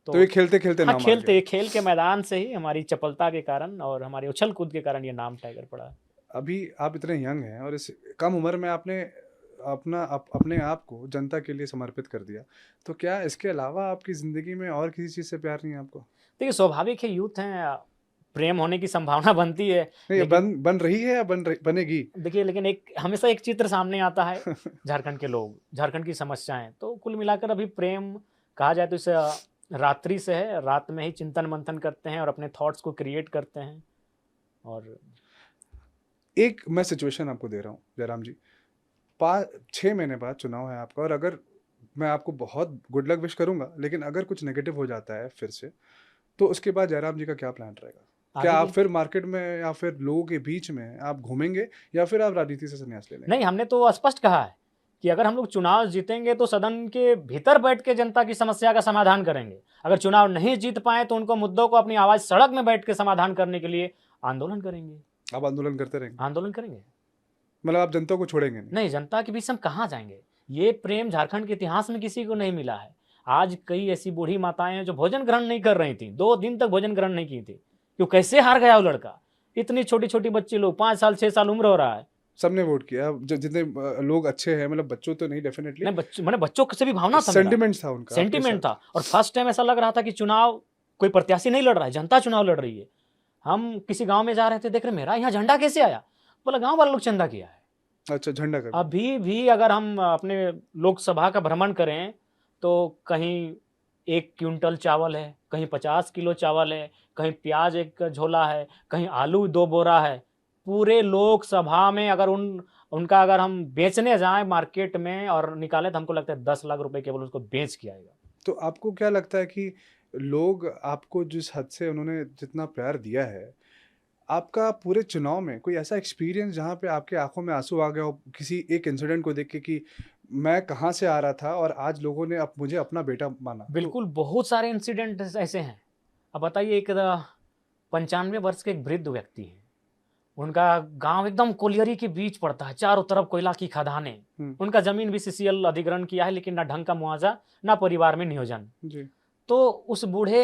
तो ये खेलते-खेलते हाँ, नाम आ गया। खेल के मैदान से ही हमारी चपलता के कारण और हमारे उछल-कूद के कारण ये नाम टाइगर पड़ा है। अभी आप इतने यंग हैं और इस कम उम्र में आपने अपने आप को जनता के लिए समर्पित कर दिया। तो क्या इसके अलावा आपकी ज़िंदगी में और किसी चीज़ से प्यार नहीं है आपको? देखिए, स्वाभाविक है, यूथ हैं, प्रेम होने की संभावना बनती है। नहीं, लेकिन बन रही है या बनेगी? देखिए, लेकिन एक हमेशा एक चित्र सामने आता है झारखंड के लोग, झारखंड की समस्याएँ। तो कुल मिलाकर अभी प्रेम कहा जाए तो इसे रात्रि से है, रात में ही चिंतन-मंथन करते हैं और अपने थॉट्स को क्रिएट करते हैं। और एक मैं सिचुएशन आपको दे रहा हूँ जयराम जी। 6 महीने बाद चुनाव है आपका और अगर मैं आपको बहुत गुड लक विश करूँगा, लेकिन अगर कुछ नेगेटिव हो जाता है फिर से, तो उसके बाद जयराम जी का क्या प्लान रहेगा? क्या आगे आप की फिर मार्केट में या फिर लोगों के बीच में आप घूमेंगे या फिर आप राजनीति से संन्यास ले लेंगे? नहीं, हमने तो स्पष्ट कहा है कि अगर हम लोग चुनाव जीतेंगे तो सदन के भीतर बैठ के जनता की समस्या का समाधान करेंगे। अगर चुनाव नहीं जीत पाए तो उनको मुद्दों को अपनी आवाज़ सड़क में बैठ के समाधान करने के लिए आंदोलन करेंगे। आप आंदोलन करते रहेंगे? आंदोलन करेंगे। मतलब आप जनता को छोड़ेंगे नहीं? नहीं, जनता के बीच हम कहाँ जाएँगे? ये प्रेम झारखंड के इतिहास में किसी को नहीं मिला है। आज कई ऐसी बूढ़ी माताएँ हैं जो भोजन ग्रहण नहीं कर रही थीं, 2 दिन तक भोजन ग्रहण नहीं की थी। क्यों, कैसे हार गया वो लड़का? इतनी छोटी-छोटी बच्ची लोग, 5 साल, 6 साल उम्र हो रहा है। सबने वोट किया। जितने लोग अच्छे हैं, मतलब बच्चों तो नहीं डेफिनेटली, नहीं, माने बच्चों से भी भावना था मेरा। सेंटिमेंट था उनका आपके सेंटिमेंट साथ। था और फर्स्ट टाइम ऐसा लग रहा था कि चुनाव कोई प्रत्याशी नहीं लड़ रहा है, जनता चुनाव लड़ रही है। हम किसी गाँव में जा रहे थे, देख रहे मेरा यहाँ झंडा कैसे आया? बोला गाँव वाले लोग चंदा किया है। अच्छा, झंडा का भी? अभी भी अगर हम अपने लोकसभा का भ्रमण करें तो कहीं 1 क्विंटल चावल है, कहीं 50 किलो चावल है, कहीं प्याज 1 झोला है, कहीं आलू 2 बोरा है। पूरे लोकसभा में अगर उनका अगर हम बेचने जाएँ मार्केट में और निकालें तो हमको लगता है 10 लाख रुपए केवल उसको बेच के आएगा। तो आपको क्या लगता है कि लोग आपको जिस हद से उन्होंने जितना प्यार दिया है, आपका पूरे चुनाव में कोई ऐसा एक्सपीरियंस जहाँ पे आपके आँखों में आँसू आ गया हो किसी एक इंसिडेंट को देख के कि मैं कहाँ से आ रहा था और आज लोगों ने अब मुझे अपना बेटा माना? बिल्कुल, बहुत सारे इंसिडेंट ऐसे हैं। अब बताइए, एक 95 वर्ष के एक वृद्ध व्यक्ति हैं। उनका गाँव एकदम कोलियरी के बीच पड़ता है, चारों तरफ कोयला की खदानें। हुँ, उनका ज़मीन भी सीसीएल अधिग्रहण किया है, लेकिन ना ढंग का मुआवज़ा, ना परिवार में नियोजन। जी। तो उस बूढ़े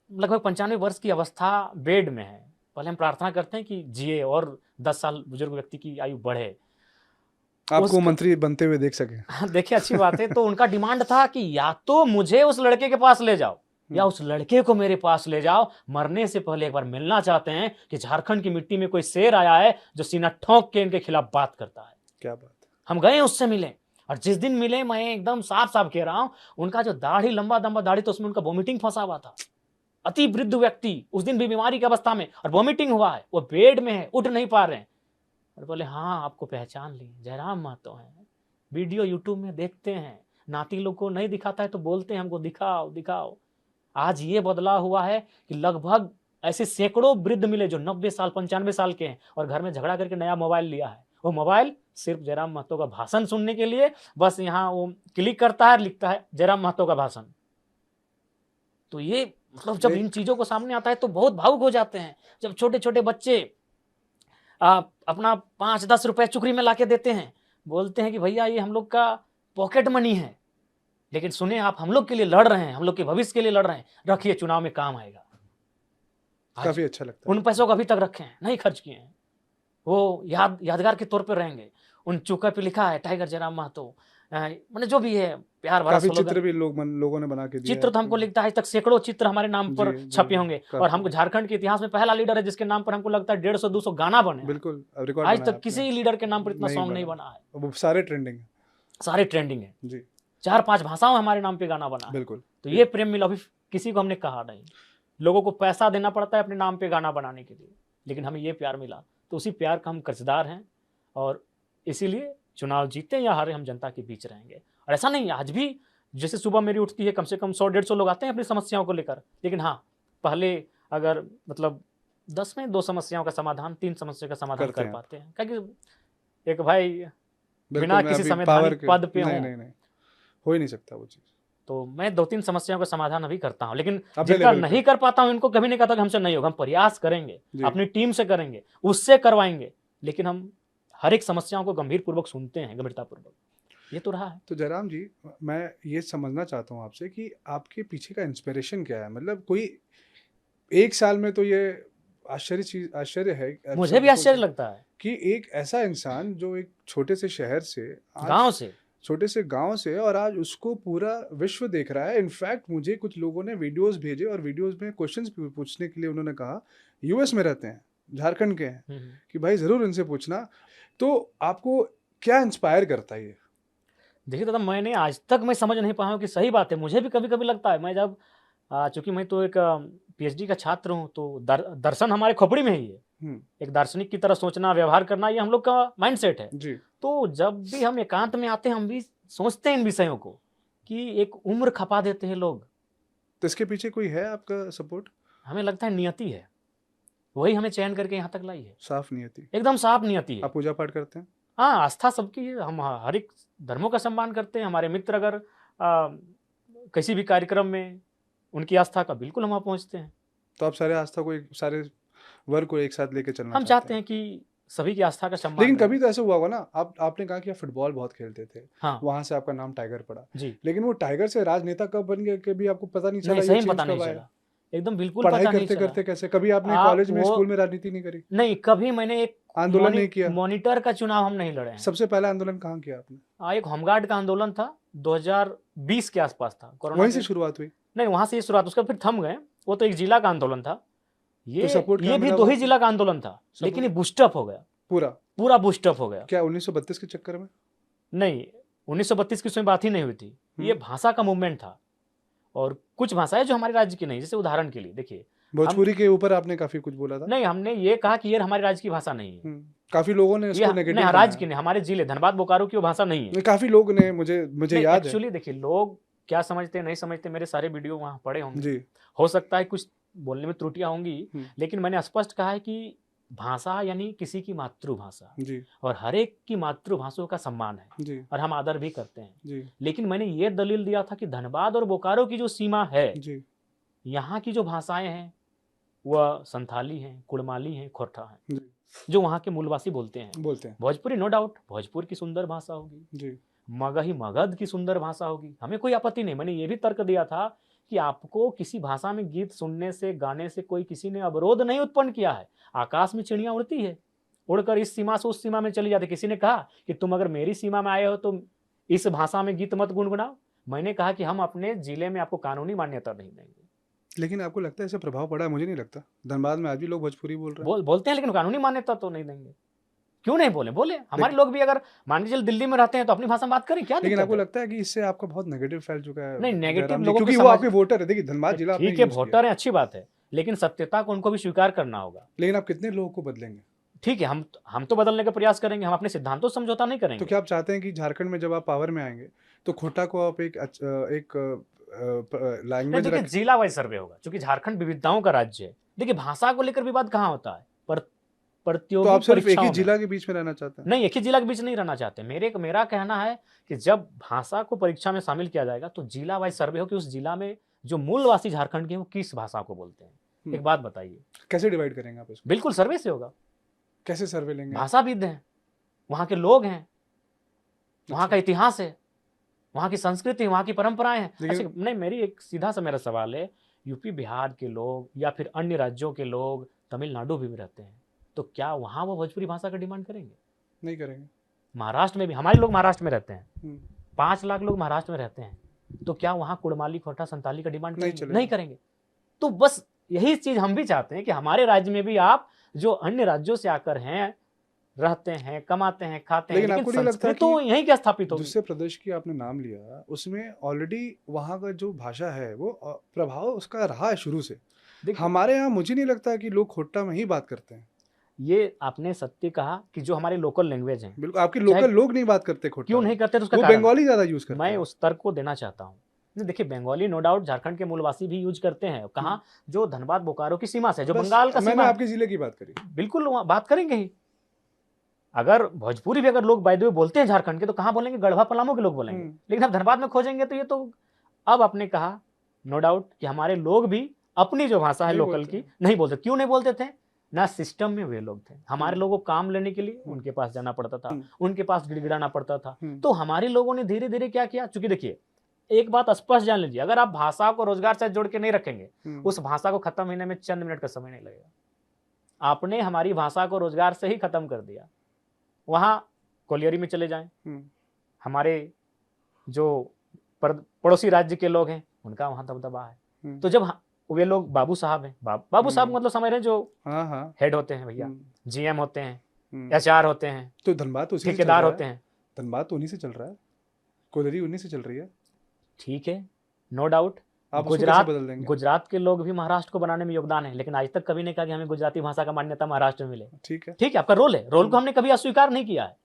लगभग 95 वर्ष की अवस्था बेड में है। पहले हम प्रार्थना करते हैं कि जिए और 10 साल बुजुर्ग व्यक्ति की आयु बढ़े। आपको उसका मंत्री बनते हुए देख सकें। देखिए, अच्छी बात है। तो उनका डिमांड था कि या तो मुझे उस लड़के के पास ले जाओ या उस लड़के को मेरे पास ले जाओ। मरने से पहले एक बार मिलना चाहते हैं कि झारखंड की मिट्टी में कोई शेर आया है जो सीना ठोक के इनके खिलाफ बात करता है। क्या बात है! हम गए उससे मिले और जिस दिन मिले, मैं एकदम साफ-साफ कह रहा हूँ, उनका जो दाढ़ी, लंबा-लंबा दाढ़ी, तो उसमें उनका वोमिटिंग फँसा हुआ था। अति वृद्ध व्यक्ति, उस दिन भी बीमारी की अवस्था में और वोमिटिंग हुआ है। वो बेड में है, उठ नहीं पा रहे हैं। और बोले, हाँ, आपको पहचान ली, जयराम महतो हैं। वीडियो यूट्यूब में देखते हैं, नाती लोग को नहीं दिखाता है तो बोलते हैं हमको दिखाओ, दिखाओ। आज ये बदला हुआ है कि लगभग ऐसे सैकड़ों वृद्ध मिले जो 90 साल, 95 साल के हैं और घर में झगड़ा करके नया मोबाइल लिया है। वो मोबाइल सिर्फ जयराम महतो का भाषण सुनने के लिए, बस यहाँ वो क्लिक करता है, लिखता है जयराम महतो का भाषण। तो ये मतलब जब इन चीज़ों को सामने आता है तो बहुत भावुक हो जाते हैं। जब छोटे-छोटे बच्चे अपना 5-10 रुपए चुकरी में लाके देते हैं, बोलते हैं कि भैया ये हम लोग का पॉकेट मनी है, लेकिन सुने आप हम लोग के लिए लड़ रहे हैं, हम लोग के भविष्य के लिए लड़ रहे हैं, रखिए चुनाव में काम आएगा। काफी अच्छा लगता है। उन पैसों को अभी तक रखे हैं, नहीं खर्च किए हैं, वो यादगार के तौर पर रहेंगे। उन चौके पे लिखा है टाइगर जयराम महतो, मतलब जो भी है प्यार भरा काफी स्लोगन। चित्र भी लोगों ने बना के दिया चित्र तो हमको लिखता है, आज तक सैकड़ों चित्र हमारे नाम पर जी, छपे होंगे। और हमको झारखंड के इतिहास में पहला लीडर है जिसके नाम पर हमको लगता है 150-200 गाना बने। बिल्कुल रिकॉर्ड आज तक किसी लीडर के नाम पर इतना सॉन्ग नहीं बना है। वो सारे ट्रेंडिंग है, सारे ट्रेंडिंग है जी। 4-5 भाषाओं हमारे नाम पे गाना बना है। बिल्कुल। तो ये प्रेम मिला भी किसी को हमने कहा नहीं। लोगों को पैसा देना पड़ता है अपने नाम पे गाना बनाने के लिए, लेकिन हमें ये प्यार मिला, तो उसी प्यार का हम कर्जदार हैं। और इसीलिए चुनाव जीते या हारे हम जनता के बीच रहेंगे। और ऐसा नहीं है, आज भी जैसे सुबह मेरी उठती है कम से कम 100-150 लोग आते हैं अपनी समस्याओं को लेकर। लेकिन हाँ, पहले अगर मतलब 10 में 2 समस्याओं का समाधान, 3 समस्या का समाधान कर पाते हैं। क्योंकि एक भाई बिना किसी संवैधानिक पद पे नहीं हो ही नहीं सकता वो चीज। तो मैं 2-3 समस्याओं का समाधान अभी करता हूँ, लेकिन जिनका नहीं कर पाता हूँ इनको कभी नहीं कहता कि हमसे नहीं होगा। हम प्रयास करेंगे, अपनी टीम से करेंगे, उससे करवाएंगे, लेकिन हम हर एक समस्याओं को गंभीरपूर्वक सुनते हैं, गंभीरतापूर्वक। ये तो रहा है। तो जयराम जी, मैं ये समझना चाहता हूँ आपसे कि आपके पीछे का इंस्पिरेशन क्या है? मतलब कोई एक साल में तो ये आश्चर्य है, मुझे भी आश्चर्य लगता है कि एक ऐसा इंसान जो एक छोटे से शहर से, छोटे से गांव से, और आज उसको पूरा विश्व देख रहा है। इनफैक्ट मुझे कुछ लोगों ने वीडियोस भेजे और वीडियोस में क्वेश्चंस पूछने के लिए उन्होंने कहा, यूएस में रहते हैं, झारखंड के हैं, कि भाई जरूर इनसे पूछना। तो आपको क्या इंस्पायर करता है ये? देखिए दादा, मैंने आज तक मैं समझ नहीं पाया हूँ कि सही बात है। मुझे भी कभी कभी लगता है, मैं जब चूंकि मैं तो एक पीएचडी का छात्र हूँ, तो दर्शन हमारे खोपड़ी में ही है। एक दार्शनिक की तरह सोचना, व्यवहार करना, ये हम लोग का माइंडसेट है जी। तो जब भी हम एकांत में आते हैं, हम भी सोचते हैं इन विषयों को, कि एक उम्र खपा देते हैं लोग। तो इसके पीछे कोई है आपका सपोर्ट? हमें लगता है नियति है, वही हमें चयन करके यहाँ तक लाई है। साफ नियति, एकदम साफ नियति है। आप पूजा पाठ करते हैं? हाँ, आस्था सबकी है, हम हर एक धर्मों का सम्मान करते हैं। हमारे मित्र अगर किसी भी कार्यक्रम में उनकी आस्था का, बिल्कुल हम वहाँ पहुँचते हैं। तो आप सारे आस्था को, सारे वर्ग को एक साथ लेके चलना हम चाहते हैं कि सभी की आस्था का सम्मान। लेकिन कभी तो ऐसा हुआ होगा ना, आपने कहा कि आप फुटबॉल बहुत खेलते थे, हाँ। वहां से आपका नाम टाइगर पड़ा जी। लेकिन वो टाइगर से राजनेता कब बन गया के भी आपको पता नहीं चला? सही पता नहीं चला, एकदम बिल्कुल पढ़ाई करते करते कैसे? कभी आपने कॉलेज में, स्कूल में राजनीति नहीं करी? नहीं, कभी मैंने एक आंदोलन नहीं किया? मॉनिटर का चुनाव हम नहीं लड़े हैं। सबसे पहला आंदोलन कहाँ किया आपने? एक होमगार्ड का आंदोलन था, 2020 के आसपास था। वहीं से शुरुआत हुई? नहीं, वहां से शुरुआत, उसका फिर थम गए। वो तो एक जिला का आंदोलन था, ये तो ये भी 2 ही जिला का आंदोलन था, लेकिन ये बूस्टअप हो गया, पूरा बूस्टअप हो गया। क्या 1932 के चक्कर में? नहीं, 1932 की उसमें बात ही नहीं हुई थी। ये भाषा का मूवमेंट था, और कुछ भाषाएं जो हमारे राज्य की नहीं, जैसे उदाहरण के लिए देखिए, भोजपुरी के ऊपर आपने काफी कुछ बोला था। नहीं, हमने ये कहा कि ये हमारे राज्य की भाषा नहीं है। काफी लोगों ने इसको नेगेटिव नहीं, राज्य की नहीं, हमारे जिले धनबाद बोकारो की वो भाषा नहीं है। काफी लोग ने, मुझे याद है। एक्चुअली देखिए, लोग क्या समझते नहीं समझते, मेरे सारे वीडियो वहाँ पड़े होंगे, हो सकता है कुछ बोलने में त्रुटियां होंगी, लेकिन मैंने स्पष्ट कहा है कि भाषा यानी किसी की मातृभाषा, और हर एक की मातृभाषा का सम्मान है, और हम आदर भी करते हैं। लेकिन मैंने ये दलील दिया था कि धनबाद और बोकारो की जो सीमा है, यहाँ की जो भाषाएं हैं वह संथाली हैं, कुड़माली हैं, खोरठा हैं, जो वहाँ के मूलवासी बोलते हैं। भोजपुरी नो डाउट, भोजपुर की सुंदर भाषा होगी, मगही मगध की सुंदर भाषा होगी, हमें कोई आपत्ति नहीं। मैंने ये भी तर्क दिया था कि आपको किसी भाषा में गीत सुनने से, गाने से कोई किसी ने अवरोध नहीं उत्पन्न किया है। आकाश में चिड़ियां उड़ती है, उड़कर इस सीमा से उस सीमा में चली जाती। किसी ने कहा कि तुम अगर मेरी सीमा में आए हो तो इस भाषा में गीत मत गुनगुनाओ। मैंने कहा कि हम अपने जिले में आपको कानूनी मान्यता नहीं देंगे। लेकिन आपको लगता है इससे प्रभाव पड़ा है? मुझे नहीं लगता। धनबाद में आज भी लोग भोजपुरी बोल रहे हैं, बोलते हैं, लेकिन कानूनी मान्यता तो नहीं देंगे। क्यों नहीं बोले हमारे लोग भी अगर मान लीजिए दिल्ली में रहते हैं तो अपनी भाषा में बात करें, क्या? लेकिन आपको लगता है कि इससे आपका बहुत नेगेटिव फैल चुका है? नहीं, नेगेटिव लोगों, क्योंकि वो आपके वोटर है। देखिए, धनबाद जिला ठीक है, वोटर है, अच्छी बात है, लेकिन सत्यता को उनको भी स्वीकार करना होगा। लेकिन आप कितने लोगों को बदलेंगे? ठीक है, हम तो बदलने का प्रयास करेंगे, हम अपने सिद्धांतों से समझौता नहीं करेंगे। तो क्या आप चाहते हैं कि झारखंड में जब आप पावर में आएंगे तो खोटा को आप एक लैंग्वेज, देखिए जिला वाइज सर्वे होगा, क्योंकि झारखंड विविधताओं का राज्य है। देखिए, भाषा को लेकर विवाद कहाँ होता है? तो आप सिर्फ एक ही जिला के बीच में रहना चाहते हैं? नहीं, एक ही जिला के बीच नहीं रहना चाहते। मेरा कहना है कि जब भाषा को परीक्षा में शामिल किया जाएगा तो जिला वाइज सर्वे हो कि उस जिला में जो मूलवासी झारखंड के वो किस भाषा को बोलते हैं। एक बात बताइए, कैसे डिवाइड करेंगे आप इसको? बिल्कुल सर्वे से होगा। कैसे सर्वे लेंगे? भाषाविद हैं, वहाँ के लोग हैं, वहाँ का इतिहास है, वहाँ की संस्कृति, वहाँ की परंपराएं हैं। लेकिन- अच्छा नहीं, मेरी एक सीधा सा मेरा सवाल है, यूपी बिहार के लोग या फिर अन्य राज्यों के लोग तमिलनाडु भी रहते हैं, तो क्या वहाँ वो भोजपुरी भाषा का डिमांड करेंगे? नहीं करेंगे। महाराष्ट्र में भी हमारे लोग महाराष्ट्र में रहते हैं, हम्म, 5 लाख लोग महाराष्ट्र में रहते हैं, तो क्या वहाँ कुड़माली, खोटा, संताली का डिमांड नहीं करेंगे? चलेगा। नहीं करेंगे। तो बस यही चीज हम भी चाहते हैं कि हमारे राज्य में भी आप जो अन्य राज्यों से आकर हैं, रहते हैं, कमाते हैं, खाते हैं, लेकिन आपको नहीं लगता संस्कृति तो कि यहीं क्या स्थापित होगी? दूसरे प्रदेश की आपने नाम लिया, उसमें ऑलरेडी वहाँ का जो भाषा है वो प्रभाव उसका रहा है शुरू से। देखिए, हमारे यहाँ मुझे नहीं लगता कि लोग खोटा में ही बात करते हैं। ये आपने सत्य कहा कि जो हमारे लोकल लैंग्वेज हैं, बिल्कुल, आपके चाहे- लोकल लोग नहीं बात करते खोटा क्यों में। नहीं करते, तो उसका वो कारण बंगाली ज्यादा यूज करते मैं हैं। उस तर्क को देना चाहता हूँ। नहीं, देखिए, बंगाली नो डाउट झारखंड के मूलवासी भी यूज करते हैं। कहाँ? जो धनबाद बोकारो की सीमा से, जो बस बंगाल का मैंने सीमा है। आपके जिले की बात करी। बिल्कुल वहाँ बात करेंगे ही। अगर भोजपुरी भी अगर लोग बाय द वे बोलते हैं झारखंड के, तो कहाँ बोलेंगे? गढ़वा पलामू के लोग बोलेंगे। हम्म। लेकिन अब धनबाद में खोजेंगे तो ये तो, अब आपने कहा नो डाउट कि हमारे लोग भी अपनी जो भाषा है नहीं लोकल बोलते की नहीं बोलते। क्यों नहीं बोलते थे? ना सिस्टम में वे लोग थे। हमारे लोगों को काम लेने के लिए उनके पास जाना पड़ता था, उनके पास गिड़गिड़ाना पड़ता था। तो हमारे लोगों ने धीरे धीरे क्या किया? चूंकि देखिए, एक बात स्पष्ट जान लीजिए, अगर आप भाषा को रोजगार से जोड़ के नहीं रखेंगे, उस भाषा को खत्म होने में चंद मिनट का समय नहीं लगेगा। आपने हमारी भाषा को रोजगार से ही खत्म कर दिया। वहां कोलियरी में चले जाएं, हमारे जो पड़ोसी राज्य के लोग हैं उनका वहां दबदबा है। तो जब वे लोग बाबू साहब हैं, बाबू साहब मतलब समझ रहे हैं, जो हेड होते हैं भैया, जीएम होते हैं, एचआर होते हैं, तो धनबाद तो ठेकेदार होते हैं। धनबाद तो उन्हीं से चल रहा है, कोलरी उन्हीं से चल रही है। ठीक है, नो डाउट। आप गुजरात बदल देंगे? गुजरात के लोग भी महाराष्ट्र को बनाने में योगदान है, लेकिन आज तक कभी नहीं कहा कि हमें गुजराती भाषा का मान्यता महाराष्ट्र में मिले। ठीक है, ठीक है, आपका रोल है, रोल को हमने कभी अस्वीकार नहीं किया है,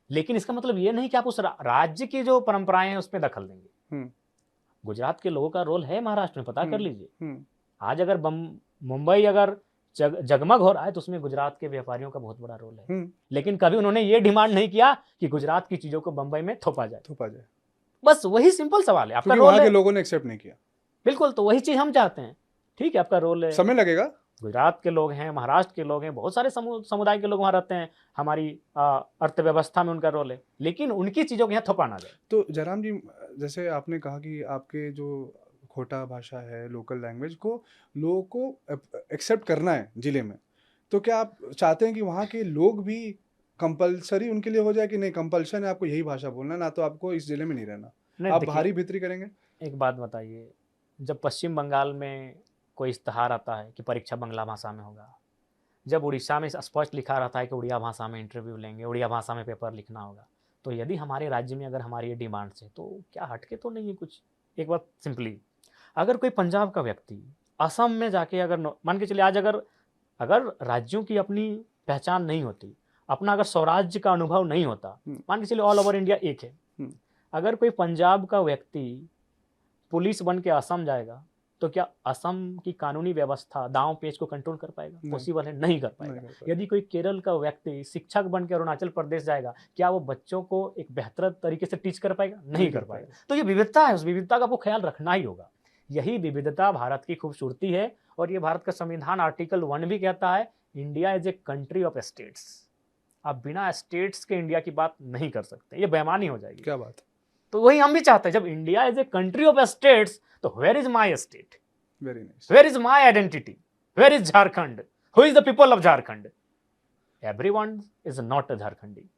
लेकिन इसका मतलब ये नहीं कि आप उस राज्य की जो परंपराएं हैं उसमें दखल देंगे। गुजरात के लोगों का रोल है महाराष्ट्र में, पता कर लीजिए। आज अगर मुंबई अगर जगमग हो रहा है तो उसमें गुजरात के व्यापारियों का बहुत बड़ा रोल है। लेकिन कभी उन्होंने ये डिमांड नहीं किया कि गुजरात की चीजों को बंबई में थोपा जाए। बस वही सिंपल सवाल है। आपका रोल वहां के लोगों ने एक्सेप्ट नहीं किया। बिल्कुल, तो वही चीज हम चाहते हैं। ठीक है, आपका रोल है, समय लगेगा। गुजरात के लोग हैं, महाराष्ट्र के लोग हैं, बहुत सारे समुदाय के लोग वहाँ रहते हैं, हमारी अर्थव्यवस्था में उनका रोल है, लेकिन उनकी चीज़ों को यहाँ थोपा ना जाए। तो जयराम जी, जैसे आपने कहा कि आपके जो खोटा भाषा है, लोकल लैंग्वेज को लोगों को एक्सेप्ट करना है जिले में, तो क्या आप चाहते हैं कि वहाँ के लोग भी कंपलसरी उनके लिए हो जाए कि नहीं, कंपल्शन है आपको यही भाषा बोलना, ना तो आपको इस जिले में नहीं रहना, आप बाहरी भीतरी करेंगे? एक बात बताइए, जब पश्चिम बंगाल में कोई इश्तहार आता है कि परीक्षा बांग्ला भाषा में होगा, जब उड़ीसा में स्पष्ट लिखा रहता है कि उड़िया भाषा में इंटरव्यू लेंगे, उड़िया भाषा में पेपर लिखना होगा, तो यदि हमारे राज्य में अगर हमारी ये डिमांड्स है तो क्या हटके तो नहीं है कुछ? एक बात सिंपली, अगर कोई पंजाब का व्यक्ति असम में जाके अगर मान के चलिए, आज अगर राज्यों की अपनी पहचान नहीं होती, अपना अगर स्वराज्य का अनुभव नहीं होता, मान के चलिए ऑल ओवर इंडिया एक है, अगर कोई पंजाब का व्यक्ति पुलिस बन के असम जाएगा तो क्या असम की कानूनी व्यवस्था दांव पेच को कंट्रोल कर पाएगा? पॉसिबल है, नहीं कर पाएगा। यदि कोई केरल का व्यक्ति शिक्षक बन के अरुणाचल प्रदेश जाएगा, क्या वो बच्चों को एक बेहतर तरीके से टीच कर पाएगा? नहीं कर पाएगा। तो ये विविधता है, उस विविधता का आपको ख्याल रखना ही होगा। यही विविधता भारत की खूबसूरती है, और ये भारत का संविधान आर्टिकल 1 भी कहता है, India is a country of states. आप बिना स्टेट्स के इंडिया की बात नहीं कर सकते, ये बेईमानी हो जाएगी। क्या बात? तो वही हम भी चाहते हैं, जब India is a country of states, तो where is my state, very nice, where is my identity, where is Jharkhand, who is the people of Jharkhand? Everyone is not a Jharkhandi,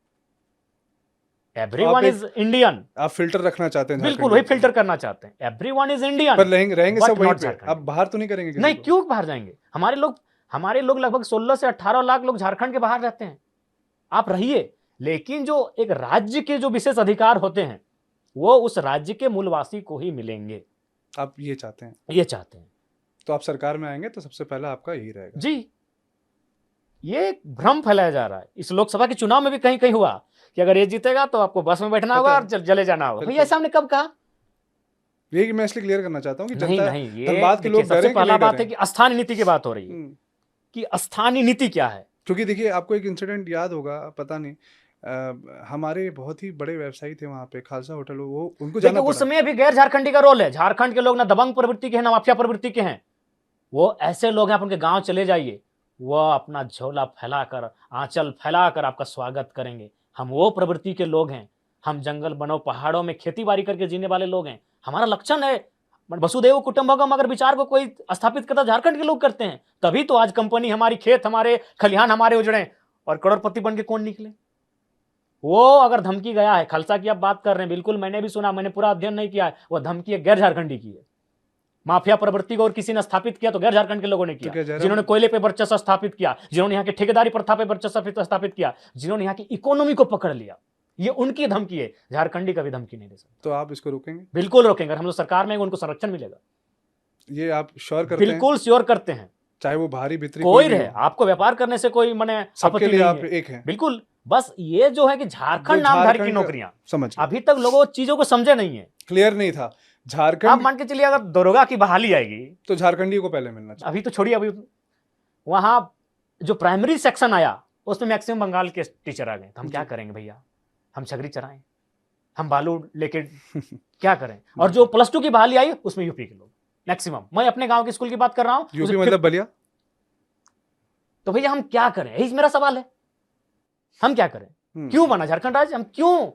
everyone is Indian. आप फिल्टर रखना चाहते हैं? बिल्कुल, वही filter करना चाहते हैं। एवरीवन इज इंडियन, पर रहेंगे सब वहीं पे। आप बाहर तो नहीं करेंगे? नहीं, क्यों बाहर जाएंगे? हमारे लोग लगभग 16 से 18 लाख लोग झारखंड के बाहर रहते हैं। आप रहिए, लेकिन जो एक राज्य के जो विशेष अधिकार होते हैं वो उस राज्य के मूलवासी को ही मिलेंगे। आप ये चाहते हैं? ये चाहते हैं। तो आप सरकार में आएंगे तो सबसे पहला आपका यही रहेगा? जी, ये भ्रम फैलाया जा रहा है। इस लोकसभा के चुनाव में भी कहीं कहीं हुआ कि अगर ये जीतेगा तो आपको बस में बैठना होगा और चले जाना होगा। भैया ऐसा हमने कब कहा? ये मैं इसलिए क्लियर करना चाहता हूँ कि नहीं, धनबाद के लोग सबसे पहला बात है कि स्थानीय नीति की बात हो रही है कि स्थानीय नीति क्या है। क्योंकि देखिए, आपको एक इंसिडेंट याद होगा, पता नहीं, हमारे बहुत ही बड़े व्यवसायी थे वहाँ पे, खालसा होटल, वो उनको जाना पड़ा। उस समय भी गैर झारखंडी का रोल है। झारखंड के लोग ना दबंग प्रवृत्ति के हैं ना माफिया प्रवृत्ति के हैं, वो ऐसे लोग हैं, आप उनके गांव चले जाइए, वो अपना झोला फैलाकर, आंचल फैलाकर आपका स्वागत करेंगे। हम वो प्रवृत्ति के लोग हैं। हम जंगल बनों पहाड़ों में खेती बाड़ी करके जीने वाले लोग हैं, हमारा लक्षण है वसुधैव कुटुंबकम अगर विचार को कोई स्थापित करता झारखंड के लोग करते हैं, तभी तो आज कंपनी हमारी, खेत हमारे, खलिहान हमारे उजड़े और करोड़पति बन के कौन निकले। वो अगर धमकी गया है, खालसा की आप बात कर रहे हैं, बिल्कुल मैंने भी सुना, मैंने पूरा अध्ययन नहीं किया है, वो धमकी गैर झारखंडी की है। माफिया प्रवृत्ति को और किसी ने स्थापित किया तो गैर झारखंड के लोगों ने किया, जिन्होंने कोयले पे वर्चस्व स्थापित किया, जिन्होंने यहाँ की ठेकेदारी प्रथा पे वर्चस्व स्थापित किया, जिन्होंने यहाँ की इकोनॉमी को पकड़ लिया, ये उनकी धमकी है। झारखंडी कभी धमकी नहीं दे सकते। तो आप इसको रोकेंगे? बिल्कुल रोकेंगे। हम लोग सरकार में उनको संरक्षण मिलेगा। ये आप श्योर करते हैं? बिल्कुल श्योर करते हैं। चाहे वो भारी भीतरी कोई रहे, आपको व्यापार करने से कोई मने सबके लिए आप एक हैं। बिल्कुल। बस ये जो है कि झारखंड नामधारी की नौकरियां, समझ अभी तक लोगों चीजों को समझे नहीं है, क्लियर नहीं था। झारखंड आप मान के चलिए अगर दरोगा की बहाली आएगी तो झारखंडियों को पहले मिलना चाहिए। अभी तो छोड़िए, अभी वहां जो प्राइमरी सेक्शन आया उसमें मैक्सिमम बंगाल के टीचर आ गए, तो हम क्या करेंगे भैया? हम छगरी चराएं, हम बालू लेके क्या करें? और जो +2 की बहाली आई उसमें यूपी के लोग मैक्सिमम। मैं अपने गांव के स्कूल की बात कर रहा हूं, यूपी मतलब बलिया। तो भैया हम क्या करें? यही मेरा सवाल है, हम क्या करें? क्यों बना झारखंड राज्य? हम क्यों?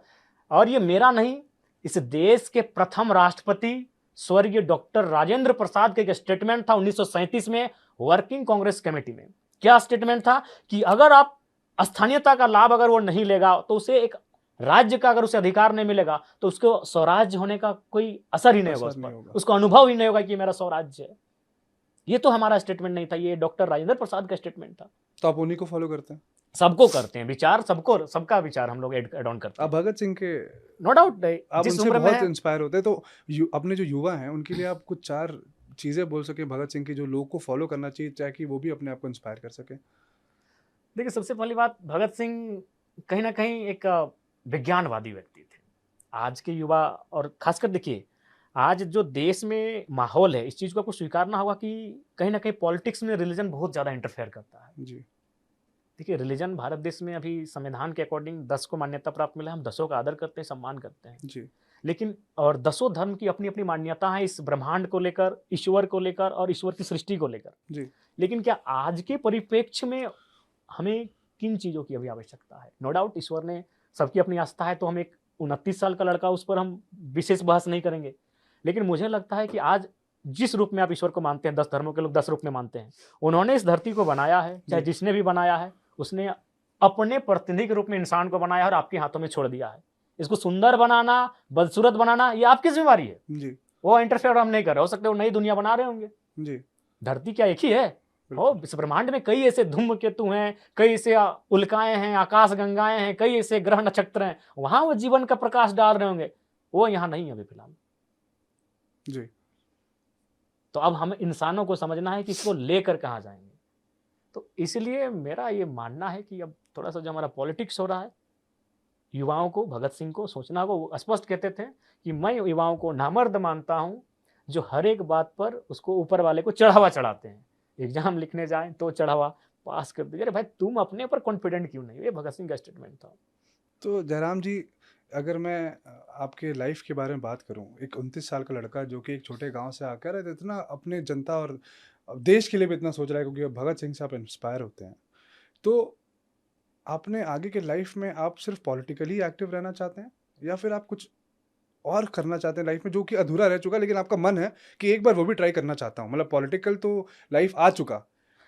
और ये मेरा नहीं, इस देश के प्रथम राष्ट्रपति स्वर्गीय डॉक्टर राजेंद्र प्रसाद का एक स्टेटमेंट था 1937 में वर्किंग कांग्रेस कमेटी में। क्या स्टेटमेंट था कि अगर आप स्थानीयता का लाभ अगर वो नहीं लेगा तो उसे एक राज्य का अगर उसे अधिकार नहीं मिलेगा तो उसको स्वराज्य होने का कोई असर ही नहीं होगा, उस पर उसको अनुभव ही नहीं होगा कि मेरा स्वराज्य है। ये तो हमारा स्टेटमेंट नहीं था, ये डॉक्टर राजेंद्र प्रसाद का स्टेटमेंट था। तो आप उन्हीं को फॉलो करते हैं? सबको करते हैं, विचार सबको, सबका विचार हम लोग एड ऑन करते हैं। अब भगत सिंह के नो डाउट आप उनसे बहुत इंस्पायर होते हैं, तो अपने जो युवा हैं उनके लिए आप कुछ 4 चीजें बोल सके भगत सिंह की जो लोग को फॉलो करना चाहिए ताकि वो भी अपने आप को इंस्पायर कर सके? देखिए, सबसे पहली बात, भगत सिंह कहीं ना कहीं एक विज्ञानवादी व्यक्ति थे। आज के युवा और खासकर देखिए आज जो देश में माहौल है, इस चीज को आपको स्वीकारना होगा कि कहीं ना कहीं पॉलिटिक्स में रिलीजन बहुत ज्यादा इंटरफेयर करता है जी। देखिए, रिलीजन भारत देश में अभी संविधान के अकॉर्डिंग 10 को मान्यता प्राप्त मिला है, हम 10 का आदर करते हैं, सम्मान करते हैं जी। लेकिन और 10 धर्म की अपनी अपनी मान्यता है इस ब्रह्मांड को लेकर, ईश्वर को लेकर और ईश्वर की सृष्टि को लेकर जी। लेकिन क्या आज के परिप्रेक्ष्य में हमें किन चीजों की अभी आवश्यकता है? नो डाउट ईश्वर ने सबकी अपनी आस्था है, तो हम एक 29 साल का लड़का, उस पर हम विशेष बहस नहीं करेंगे। लेकिन मुझे लगता है कि आज जिस रूप में आप ईश्वर को मानते हैं, 10 धर्मों के लोग 10 रूप में मानते हैं, उन्होंने इस धरती को बनाया है, चाहे जिसने भी बनाया है उसने अपने प्रतिनिधि के रूप में इंसान को बनाया और आपके हाथों में छोड़ दिया है। इसको सुंदर बनाना, बदसूरत बनाना, ये आपकी जिम्मेवारी है जी। वो इंटरफेयर हम नहीं कर रहे। हो सकते हो नई दुनिया बना रहे होंगे जी। धरती क्या एक ही है? इस ब्रह्मांड में कई ऐसे धूमकेतु हैं, कई ऐसे उल्काएं हैं, आकाश गंगाएं हैं, कई ऐसे ग्रह नक्षत्र हैं, वहां वो जीवन का प्रकाश डाल रहे होंगे, वो यहाँ नहीं है अभी फिलहाल जी। तो अब हमें इंसानों को समझना है कि इसको लेकर कहाँ जाएंगे। तो इसलिए मेरा ये मानना है कि अब थोड़ा सा जो हमारा पॉलिटिक्स हो रहा है, युवाओं को, भगत सिंह को सोचना को, वो स्पष्ट कहते थे कि मैं युवाओं को नामर्द मानता हूं जो हर एक बात पर उसको ऊपर वाले को चढ़ावा चढ़ाते हैं। एग्जाम लिखने जाएं तो चढ़ावा, पास कर दीजिए। अरे भाई तुम अपने पर कॉन्फिडेंट क्यों नहीं? ये भगत सिंह का स्टेटमेंट था। तो जयराम जी, अगर मैं आपके लाइफ के बारे में बात करूं, एक 29 साल का लड़का जो कि एक छोटे गांव से आकर इतना अपने जनता और देश के लिए भी इतना सोच रहा है, क्योंकि भगत सिंह से आप इंस्पायर होते हैं, तो आपने आगे के लाइफ में आप सिर्फ पॉलिटिकली एक्टिव रहना चाहते हैं या फिर आप कुछ और करना चाहते हैं लाइफ में जो कि अधूरा रह चुका, लेकिन आपका मन है कि एक बार वो भी ट्राई करना चाहता हूँ? मतलब पॉलिटिकल तो लाइफ आ चुका,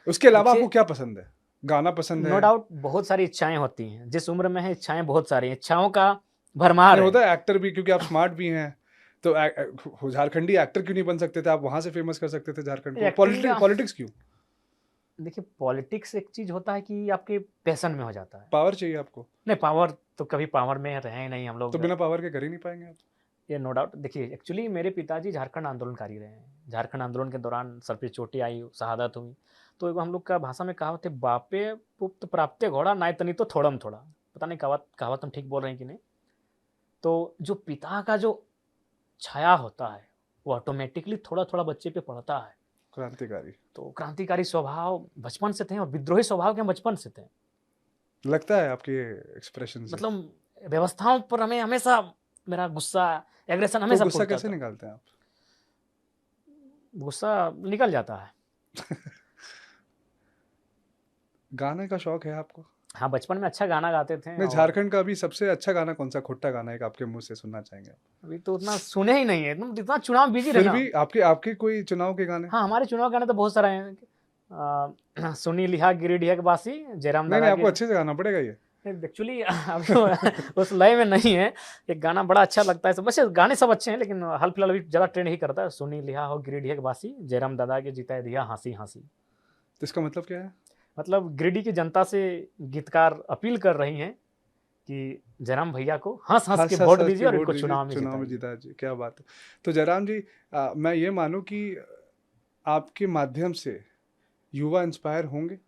उसके अलावा आपको क्या पसंद है? गाना पसंद है? नो डाउट बहुत सारी इच्छाएं होती हैं, जिस उम्र में है इच्छाएं बहुत सारी, इच्छाओं का भरमार होता है। एक्टर भी, क्योंकि आप स्मार्ट भी हैं, तो झारखंडी एक्टर क्यों नहीं बन सकते थे? आप वहां से फेमस कर सकते थे झारखंड को। पॉलिटिक्स क्यों? देखिए, पॉलिटिक्स एक चीज होता है कि आपके पैशन में हो जाता है। पावर चाहिए आपको? नहीं, पावर तो कभी पावर में रहे नहीं हम लोग, तो बिना पावर के कर ही नहीं पाएंगे आप। ये नो डाउट। देखिए, एक्चुअली मेरे पिताजी झारखंड आंदोलनकारी रहे हैं। झारखंड आंदोलन के दौरान सर पे चोटें आई, शहादत हुई, तो हम लोग का भाषा में कहावत है, बापे पुप्त प्राप्ते घोड़ा नाय तनी तो थोड़म थोड़ा, पता नहीं कहावत हम ठीक बोल रहे हैं कि नहीं। तो जो पिता का जो छाया होता है वो ऑटोमेटिकली थोड़ा थोड़ा बच्चे पे पड़ता है। क्रांतिकारी, तो क्रांतिकारी स्वभाव बचपन से थे और विद्रोही स्वभाव के हम बचपन से थे। लगता है आपके एक्सप्रेशन से। मतलब व्यवस्थाओं पर हमें हमेशा मेरा गुस्सा, एग्रेशन हमेशा। गुस्सा कैसे निकालते हैं आप? गुस्सा निकल जाता है। गाने का शौक है आपको? हाँ, बचपन में अच्छा गाना गाते थे नहीं, और झारखंड का अभी सबसे अच्छा गाना कौन सा खुट्टा गाना है, एक आपके मुंह से सुनना चाहेंगे? अभी तो उतना सुने ही नहीं है, तुम इतना चुनाव बिजी रहे फिर ना। भी आपके आपके कोई चुनाव के गाने? हाँ, हमारे चुनाव गाने तो बहुत सारे हैं। सुनी लिहा गिरिडीह के बासी, जयराम नहीं दादा नहीं, की। आपको अच्छे से गाना पड़ेगा ये। एक्चुअली अभी उस लय में नहीं है। एक गाना बड़ा अच्छा लगता है सब, वैसे गाने सब अच्छे हैं, लेकिन हाल फिलहाल अभी ज़्यादा ट्रेंड ही करता है, सुनी लिहा हो गिरिडीह के बासी, जयराम दादा के जिताए दिया हंसी हंसी। तो इसका मतलब क्या है? मतलब गिरिडीह की जनता से गीतकार अपील कर रही हैं कि जयराम भैया को हंस हंस के हंस हंस वोट हंस दीजिए के और वोट इनको दीजिए, चुनाव में चुनाव में जिताइए। जिता जी, क्या बात है। तो जयराम जी, मैं ये मानूं कि आपके माध्यम से युवा इंस्पायर होंगे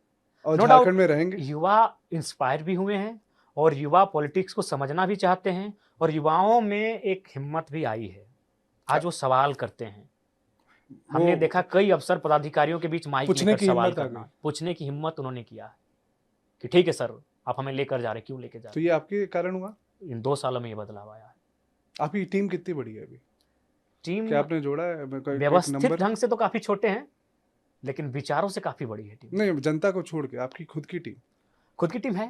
और नो डाउट, झारखंड में रहेंगे। युवा इंस्पायर भी हुए हैं और युवा पॉलिटिक्स को समझना भी चाहते हैं, और युवाओं में एक हिम्मत भी आई है। आज वो सवाल करते हैं। वो हमने देखा कई अफसर पदाधिकारियों के बीच माइक पूछने लेकर की सवाल हिम्मत आ करना, गई। पूछने की हिम्मत उन्होंने किया है कि ठीक है सर, आप हमें लेकर जा रहे, क्यों लेके जा तो रहे। ये आपके कारण हुआ? इन 2 सालों में ये बदलाव आया है। आपकी टीम कितनी बड़ी है अभी? क्या टीम आपने जोड़ा है कोई एक व्यवस्थित नंबर? ढंग से तो काफी छोटे हैं, लेकिन विचारों से काफी बड़ी है टीम। नहीं, जनता को छोड़ के आपकी खुद की टीम। खुद की टीम है,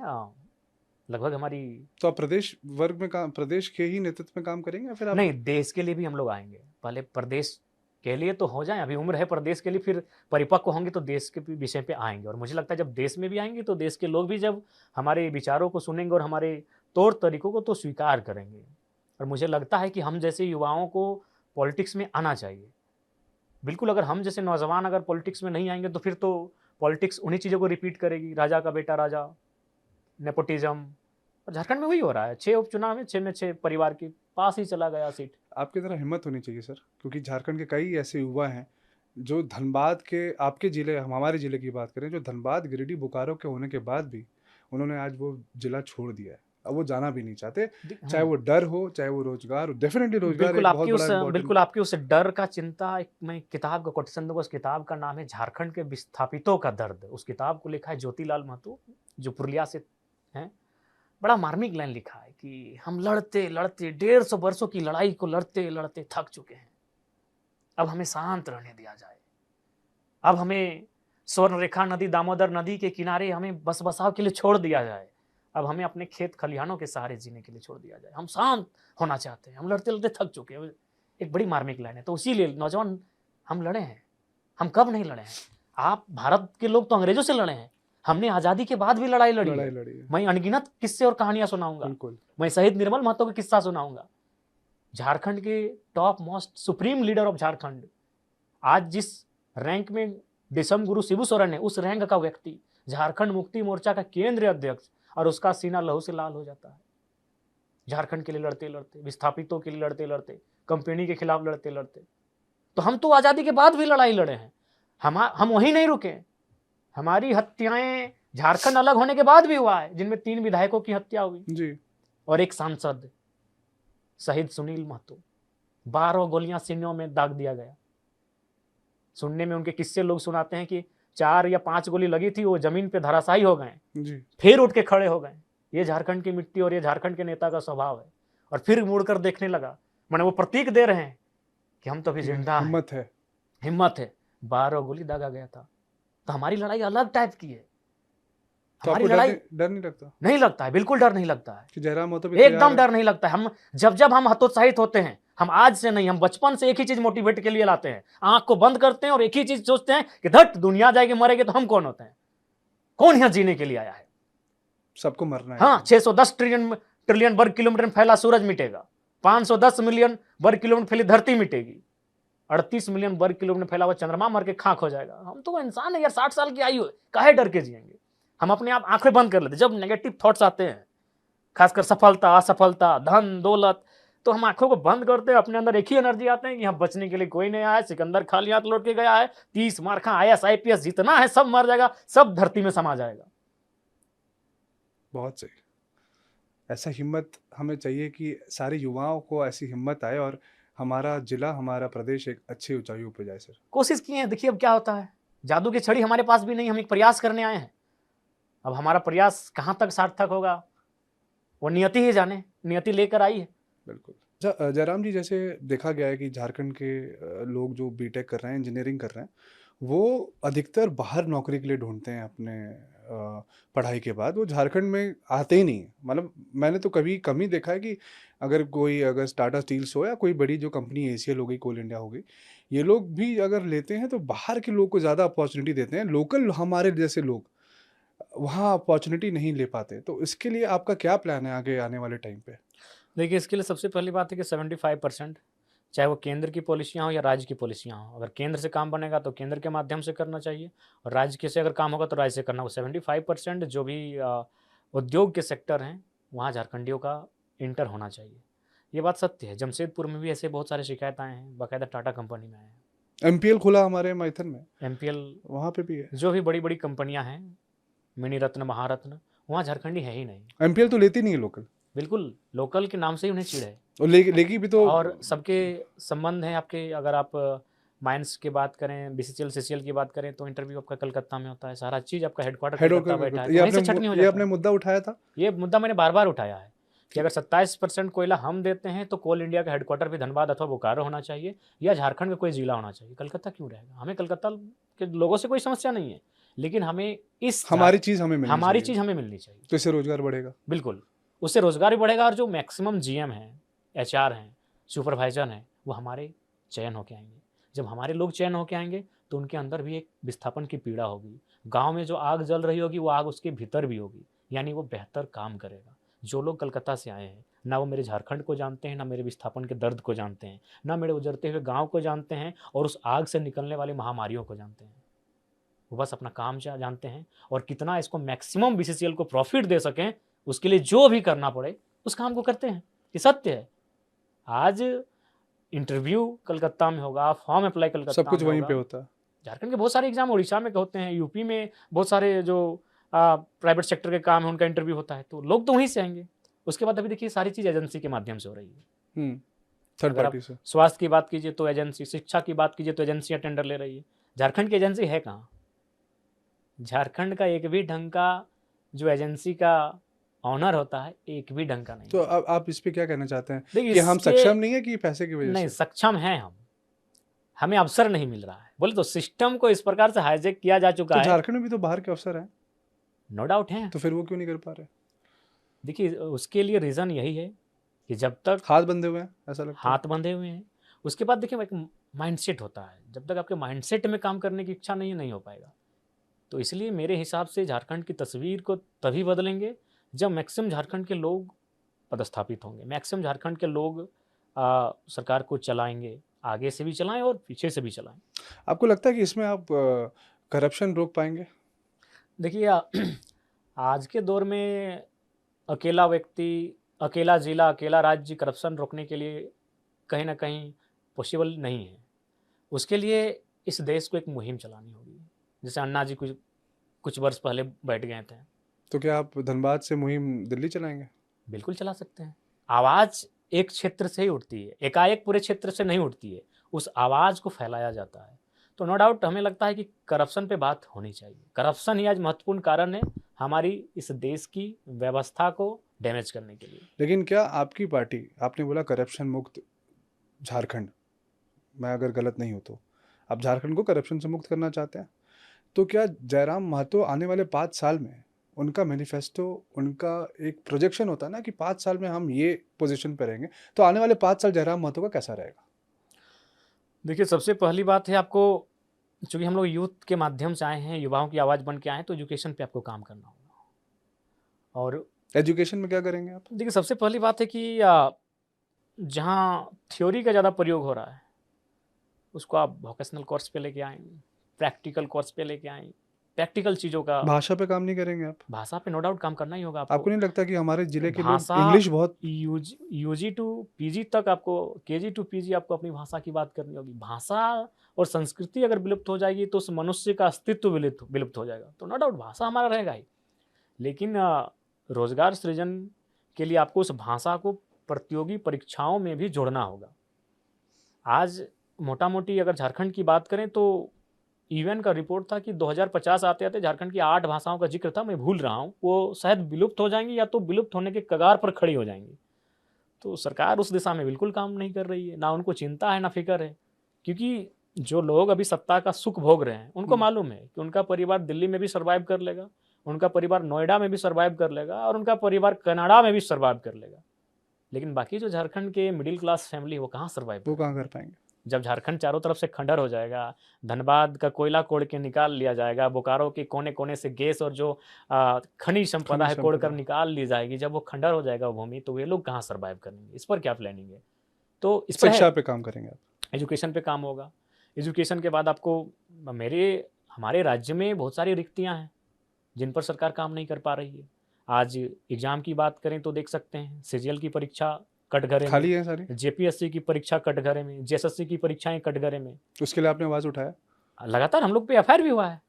लगभग हमारी। तो आप प्रदेश वर्ग में काम, प्रदेश के ही नेतृत्व में काम करेंगे या फिर आप? नहीं, देश के लिए भी हम लोग आएंगे। पहले प्रदेश के लिए तो हो जाए, अभी उम्र है प्रदेश के लिए, फिर परिपक्व होंगे तो देश के विषय पे आएंगे। और मुझे लगता है जब देश में भी आएंगे तो देश के लोग भी जब हमारे विचारों को सुनेंगे और हमारे तौर तरीकों को तो स्वीकार करेंगे। और मुझे लगता है कि हम जैसे युवाओं को पॉलिटिक्स में आना चाहिए। बिल्कुल, अगर हम जैसे नौजवान अगर पॉलिटिक्स में नहीं आएंगे तो फिर तो पॉलिटिक्स उन्हीं चीज़ों को रिपीट करेगी, राजा का बेटा राजा, नेपोटिज्म। और झारखंड में वही हो रहा है, 6 उपचुनाव में 6 में 6 परिवार के पास ही चला गया सीट। आपकी तरह हिम्मत होनी चाहिए सर, क्योंकि झारखंड के कई ऐसे युवा हैं जो धनबाद के, आपके जिले, हम हमारे जिले की बात करें, जो धनबाद गिरिडीह बोकारो के होने के बाद भी उन्होंने आज वो जिला छोड़ दिया है। अब वो जाना भी नहीं चाहते, चाहे वो डर हो, चाहे वो रोजगार हो। डेफिनेटली रोजगार एक बहुत बड़ा इम्पोर्टेंट। बिल्कुल आपकी उस डर का चिंता, एक मैं किताब का कोटेशन दूंगा, उस किताब का नाम है झारखंड के विस्थापितों का दर्द। उस किताब को लिखा है ज्योतिलाल महतो, जो पुरुलिया से हैं। बड़ा मार्मिक लाइन लिखा है कि हम लड़ते लड़ते 150 वर्षों की लड़ाई को लड़ते लड़ते थक चुके हैं, अब हमें शांत रहने दिया जाए। अब हमें स्वर्ण रेखा नदी, दामोदर नदी के किनारे हमें बस बसाव के लिए छोड़ दिया जाए। अब हमें अपने खेत खलिहानों के सहारे जीने के लिए छोड़ दिया जाए। हम शांत होना चाहते हैं, हम लड़ते लड़ते थक चुके हैं। एक बड़ी मार्मिक लाइन है। तो इसीलिए नौजवान, हम लड़े हैं। हम कब नहीं लड़े हैं? आप भारत के लोग तो अंग्रेजों से लड़े हैं, हमने आजादी के बाद भी लड़ाई लड़ी है। मैं अनगिनत किस्से और कहानियां सुनाऊंगा। मैं शहीद निर्मल महतो का किस्सा सुनाऊंगा। झारखंड के top most supreme leader of Jharkhand, आज जिस रैंक में दिसम गुरु शिबू सोरेन है, उस रैंक का व्यक्ति झारखंड मुक्ति मोर्चा का केंद्रीय अध्यक्ष, और उसका सीना लहू से लाल हो जाता है। झारखंड के लिए लड़ते लड़ते, विस्थापितों के लिए लड़ते लड़ते, कंपनी के खिलाफ लड़ते लड़ते। तो हम तो आजादी के बाद भी लड़ाई लड़े हैं। हम वहीं नहीं रुके। हमारी हत्याएं झारखंड अलग होने के बाद भी हुआ है, जिनमें 3 विधायकों की हत्या हुई जी, और एक सांसद शहीद सुनील महतो, 12 गोलियां सीनों में दाग दिया गया। सुनने में उनके किस्से लोग सुनाते हैं कि 4 या 5 गोली लगी थी, वो जमीन पे धराशायी हो गए, फिर उठ के खड़े हो गए। ये झारखंड की मिट्टी और ये झारखंड के नेता का स्वभाव है। और फिर मुड़कर देखने लगा, मैंने वो प्रतीक दे रहे हैं कि हम तो अभी जिंदा हैं, हिम्मत है। 12 गोली दागा गया था। तो हमारी लड़ाई अलग टाइप की है। तो हमारी लड़ाई डर नहीं लगता? नहीं लगता है, बिल्कुल डर नहीं लगता है कि जयराम महतो भी एकदम डर नहीं लगता है। हम जब हम हतोत्साहित होते हैं, हम आज से नहीं, हम बचपन से एक ही चीज मोटिवेट के लिए लाते हैं, आंख को बंद करते हैं और एक ही चीज सोचते हैं कि धट दुनिया जाएगी, मरेंगे तो हम कौन होते हैं? कौन यहां जीने के लिए आया है? सबको मरना है। हाँ, 610 ट्रिलियन वर्ग किलोमीटर में फैला सूरज मिटेगा, 510 मिलियन वर्ग किलोमीटर फैली धरती मिटेगी, 38 मिलियन वर्ग किलोमीटर फैला हुआ चंद्रमा मर के खाक हो जाएगा। हम तो इंसान है यार, 60 साल की आयु है, काहे डर के जिएंगे? हम अपने आप आंखें बंद कर लेते जब नेगेटिव थॉट्स आते हैं, खासकर सफलता, असफलता, धन दौलत, तो हम आंखों को बंद करते हैं। अपने अंदर एक ही एनर्जी आते हैं कि हम बचने के लिए कोई नहीं आया, सिकंदर खाली हाथ लौट के गया है, 30 मार्का IAS IPS जितना है सब मर जाएगा, सब धरती में समा जाएगा। बहुत सही। ऐसा हिम्मत हमें चाहिए कि सारे युवाओं को ऐसी हिम्मत आए और हमारा जिला, हमारा प्रदेश एक अच्छी ऊंचाइयों पर जाए। सर, कोशिश किए हैं, देखिए अब क्या होता है। जादू की छड़ी हमारे पास भी नहीं, हम एक प्रयास करने आए हैं। अब हमारा प्रयास कहाँ तक सार्थक होगा वो नियति ही जाने, नियति लेकर आई है। बिल्कुल। जयराम जी, जैसे देखा गया है कि झारखंड के लोग जो बीटेक कर रहे हैं, इंजीनियरिंग कर रहे हैं, वो अधिकतर बाहर नौकरी के लिए ढूंढते हैं अपने पढ़ाई के बाद वो झारखंड में आते ही नहीं हैं। मतलब मैंने तो कभी कम ही देखा है कि अगर टाटा स्टील्स हो या कोई बड़ी जो कंपनी एसीएल हो गई, कोल इंडिया हो गई, ये लोग भी अगर लेते हैं तो बाहर के लोग को ज़्यादा अपॉर्चुनिटी देते हैं। लोकल हमारे जैसे लोग वहाँ अपॉर्चुनिटी नहीं ले पाते। तो इसके लिए आपका क्या प्लान है आगे आने वाले टाइम पे? देखिए, इसके लिए सबसे पहली बात है कि 75%, चाहे वो केंद्र की पॉलिसियाँ हो या राज्य की पॉलिसियाँ हो, अगर केंद्र से काम बनेगा तो केंद्र के माध्यम से करना चाहिए, और राज्य के से अगर काम होगा तो राज्य से करना होगा। 75% जो भी उद्योग के सेक्टर हैं, वहाँ झारखंडियों का इंटर होना चाहिए। ये बात सत्य है। जमशेदपुर में भी ऐसे बहुत सारे शिकायत आए हैं, बाकायदा टाटा कंपनी में आए हैं। एमपीएल खुला हमारे मैथन में, एमपीएल, वहाँ पे भी है। जो भी बड़ी-बड़ी कंपनियाँ हैं, मिनी रत्न, महारत्न, वहाँ झारखंडी है ही नहीं। एमपीएल तो लेती नहीं है लोकल, बिल्कुल, लोकल के नाम से ही उन्हें चिढ़ है। और लेगी भी तो। और सबके संबंध हैं आपके, अगर आप माइंस की बात करें, बीसीसीएल, सीसीएल की बात करें, तो इंटरव्यू आपका कलकत्ता में होता है, सारा चीज़ आपका हेडक्वार्टर कलकत्ता बैठा है, तो वहीं से छटनी हो ये जाता आपने है। मुद्दा उठाया था। ये मुद्दा मैंने बार-बार उठाया है कि अगर 27% कोयला हम देते हैं, तो कोल इंडिया का हेडक्वार्टर भी धनबाद अथवा बोकारो होना चाहिए, या झारखंड का कोई ज़िला होना चाहिए। कलकत्ता क्यों रहेगा? हमें कलकत्ता के लोगों से कोई समस्या नहीं है, लेकिन हमें हमारी चीज़ हमें मिलनी हमारी चाहिए, चीज़ हमें मिलनी चाहिए। तो इससे रोजगार बढ़ेगा। बिल्कुल, उससे रोज़गार भी बढ़ेगा, और जो मैक्सिमम जीएम हैं, एचआर हैं, सुपरवाइज़र हैं, वो हमारे चयन होके आएँगे। जब हमारे लोग चयन होके आएँगे, तो उनके अंदर भी एक विस्थापन की पीड़ा होगी। गाँव में जो आग जल रही होगी, वो आग उसके भीतर भी होगी, यानी वो बेहतर काम करेगा। जो लोग कलकत्ता से आए हैं, ना वो मेरे झारखंड को जानते हैं, ना मेरे विस्थापन के दर्द को जानते हैं, ना मेरे उजड़ते हुए गाँव को जानते हैं, और उस आग से निकलने वाली महामारियों को जानते हैं। वो बस अपना काम जानते हैं, और कितना इसको मैक्सिमम बीसीसीएल को प्रॉफिट दे सकें, उसके लिए जो भी करना पड़े उस काम को करते हैं। ये सत्य है। आज इंटरव्यू कलकत्ता में होगा, फॉर्म अप्लाई सब कलकत्ता कुछ में वहीं होगा। पे होता है। झारखंड के बहुत सारे एग्जाम उड़ीसा में होते हैं, यूपी में बहुत सारे जो प्राइवेट सेक्टर के काम है उनका इंटरव्यू होता है, तो लोग तो वहीं से आएंगे। उसके बाद अभी देखिए सारी चीज़ एजेंसी के माध्यम से हो रही है। थर्ड अगर आप पार्टी से। स्वास्थ्य की बात कीजिए तो एजेंसी, शिक्षा की बात कीजिए तो एजेंसियाँ टेंडर ले रही है। झारखंड की एजेंसी है कहाँ? झारखंड का एक भी ढंग का जो एजेंसी का ऑनर होता है, एक भी ढंग का नहीं तो है। अब आप इस पे क्या कहना चाहते हैं देखिए, कि हम इसके सक्षम नहीं है कि पैसे की वजह नहीं, से? सक्षम हैं हम, हमें अवसर नहीं मिल रहा है। बोले तो सिस्टम को इस प्रकार से हाईजैक किया जा चुका तो है। झारखंड में भी तो बाहर के अफसर हैं, नो डाउट है। तो फिर वो क्यों नहीं कर पा रहे? देखिए, उसके लिए रीज़न यही है कि जब तक हाथ बंधे हुए हैं, ऐसा लगता है। हाथ बंधे हुए हैं, उसके बाद देखिए एक माइंडसेट होता है। जब तक आपके माइंडसेट में काम करने की इच्छा नहीं हो पाएगा। तो इसलिए मेरे हिसाब से झारखंड की तस्वीर को तभी बदलेंगे जब मैक्सिमम झारखंड के लोग पदस्थापित होंगे, मैक्सिमम झारखंड के लोग सरकार को चलाएंगे, आगे से भी चलाएं और पीछे से भी चलाएं। आपको लगता है कि इसमें आप करप्शन रोक पाएंगे? देखिए, आज के दौर में अकेला व्यक्ति, अकेला ज़िला, अकेला राज्य करप्शन रोकने के लिए कहीं ना कहीं पॉसिबल नहीं है। उसके लिए इस देश को एक मुहिम चलानी होगी, जैसे अन्ना जी कुछ कुछ वर्ष पहले बैठ गए थे। तो क्या आप धनबाद से मुहिम दिल्ली चलाएंगे? बिल्कुल चला सकते हैं। आवाज़ एक क्षेत्र से ही उठती है, एकाएक पूरे क्षेत्र से नहीं उठती है, उस आवाज़ को फैलाया जाता है। तो नो डाउट हमें लगता है कि करप्शन पे बात होनी चाहिए। करप्शन ही आज महत्वपूर्ण कारण है हमारी इस देश की व्यवस्था को डैमेज करने के लिए। लेकिन क्या आपकी पार्टी, आपने बोला करप्शन मुक्त झारखंड, मैं अगर गलत नहीं हूँ तो आप झारखंड को करप्शन से मुक्त करना चाहते हैं, तो क्या जयराम महतो आने वाले 5 साल में, उनका मैनिफेस्टो, उनका एक प्रोजेक्शन होता है ना कि 5 साल में हम ये पोजीशन पे रहेंगे, तो आने वाले 5 साल जयराम महतो का कैसा रहेगा? देखिए, सबसे पहली बात है, आपको चूँकि हम लोग यूथ के माध्यम से आए हैं, युवाओं की आवाज़ बन के आए हैं, तो एजुकेशन पे आपको काम करना होगा। और एजुकेशन में क्या करेंगे आप? देखिए, सबसे पहली बात है कि जहाँ थ्योरी का ज़्यादा प्रयोग हो रहा है, उसको आप वोकेशनल कोर्स पे लेके आएँ, प्रैक्टिकल कोर्स पे लेके आएँ, प्रैक्टिकल चीज़ों का। भाषा पे काम नहीं करेंगे आप? भाषा पे नो डाउट काम करना ही होगा आपको। आपको नहीं लगता कि हमारे जिले के लोग भाषा इंग्लिश बहुत यूजी टू पीजी तक आपको, केजी टू पीजी आपको अपनी भाषा की बात करनी होगी। भाषा और संस्कृति अगर विलुप्त हो जाएगी तो उस मनुष्य का अस्तित्व विलुप्त हो जाएगा। तो नो डाउट भाषा हमारा रहेगा ही, लेकिन रोजगार सृजन के लिए आपको उस भाषा को प्रतियोगी परीक्षाओं में भी जोड़ना होगा। आज मोटा मोटी अगर झारखंड की बात करें तो यूएन का रिपोर्ट था कि 2050 आते आते झारखंड की 8 भाषाओं का जिक्र था, मैं भूल रहा हूँ, वो शायद विलुप्त हो जाएंगी या तो विलुप्त होने के कगार पर खड़ी हो जाएंगी। तो सरकार उस दिशा में बिल्कुल काम नहीं कर रही है, ना उनको चिंता है ना फिक्र है, क्योंकि जो लोग अभी सत्ता का सुख भोग रहे हैं उनको मालूम है कि उनका परिवार दिल्ली में भी सर्वाइव कर लेगा, उनका परिवार नोएडा में भी सर्वाइव कर लेगा और उनका परिवार कनाडा में भी सर्वाइव कर लेगा। लेकिन बाकी जो झारखंड के मिडिल क्लास फैमिली वो कहाँ सर्वाइव वो कहाँ कर पाएंगे? जब झारखंड चारों तरफ से खंडर हो जाएगा, धनबाद का कोयला कोड़ के निकाल लिया जाएगा, बोकारो के कोने कोने से गैस और जो खनिज संपदा है कोड़ कर निकाल ली जाएगी, जब वो खंडर हो जाएगा वो भूमि, तो वे लोग कहाँ सर्वाइव करेंगे? इस पर क्या प्लानिंग है? तो इस पर शिक्षा पे काम करेंगे आप? एजुकेशन पे काम होगा। एजुकेशन के बाद आपको हमारे राज्य में बहुत सारी रिक्तियाँ हैं जिन पर सरकार काम नहीं कर पा रही है। आज एग्जाम की बात करें तो देख सकते हैं, सीजीएल की परीक्षा कटघरे में, खाली है सारी, जेपीएससी की परीक्षा कटघरे में, जेएसएससी की परीक्षाएं कटघरे में। उसके लिए आपने आवाज उठाया? लगातार हम लोग पे एफआईआर भी हुआ है,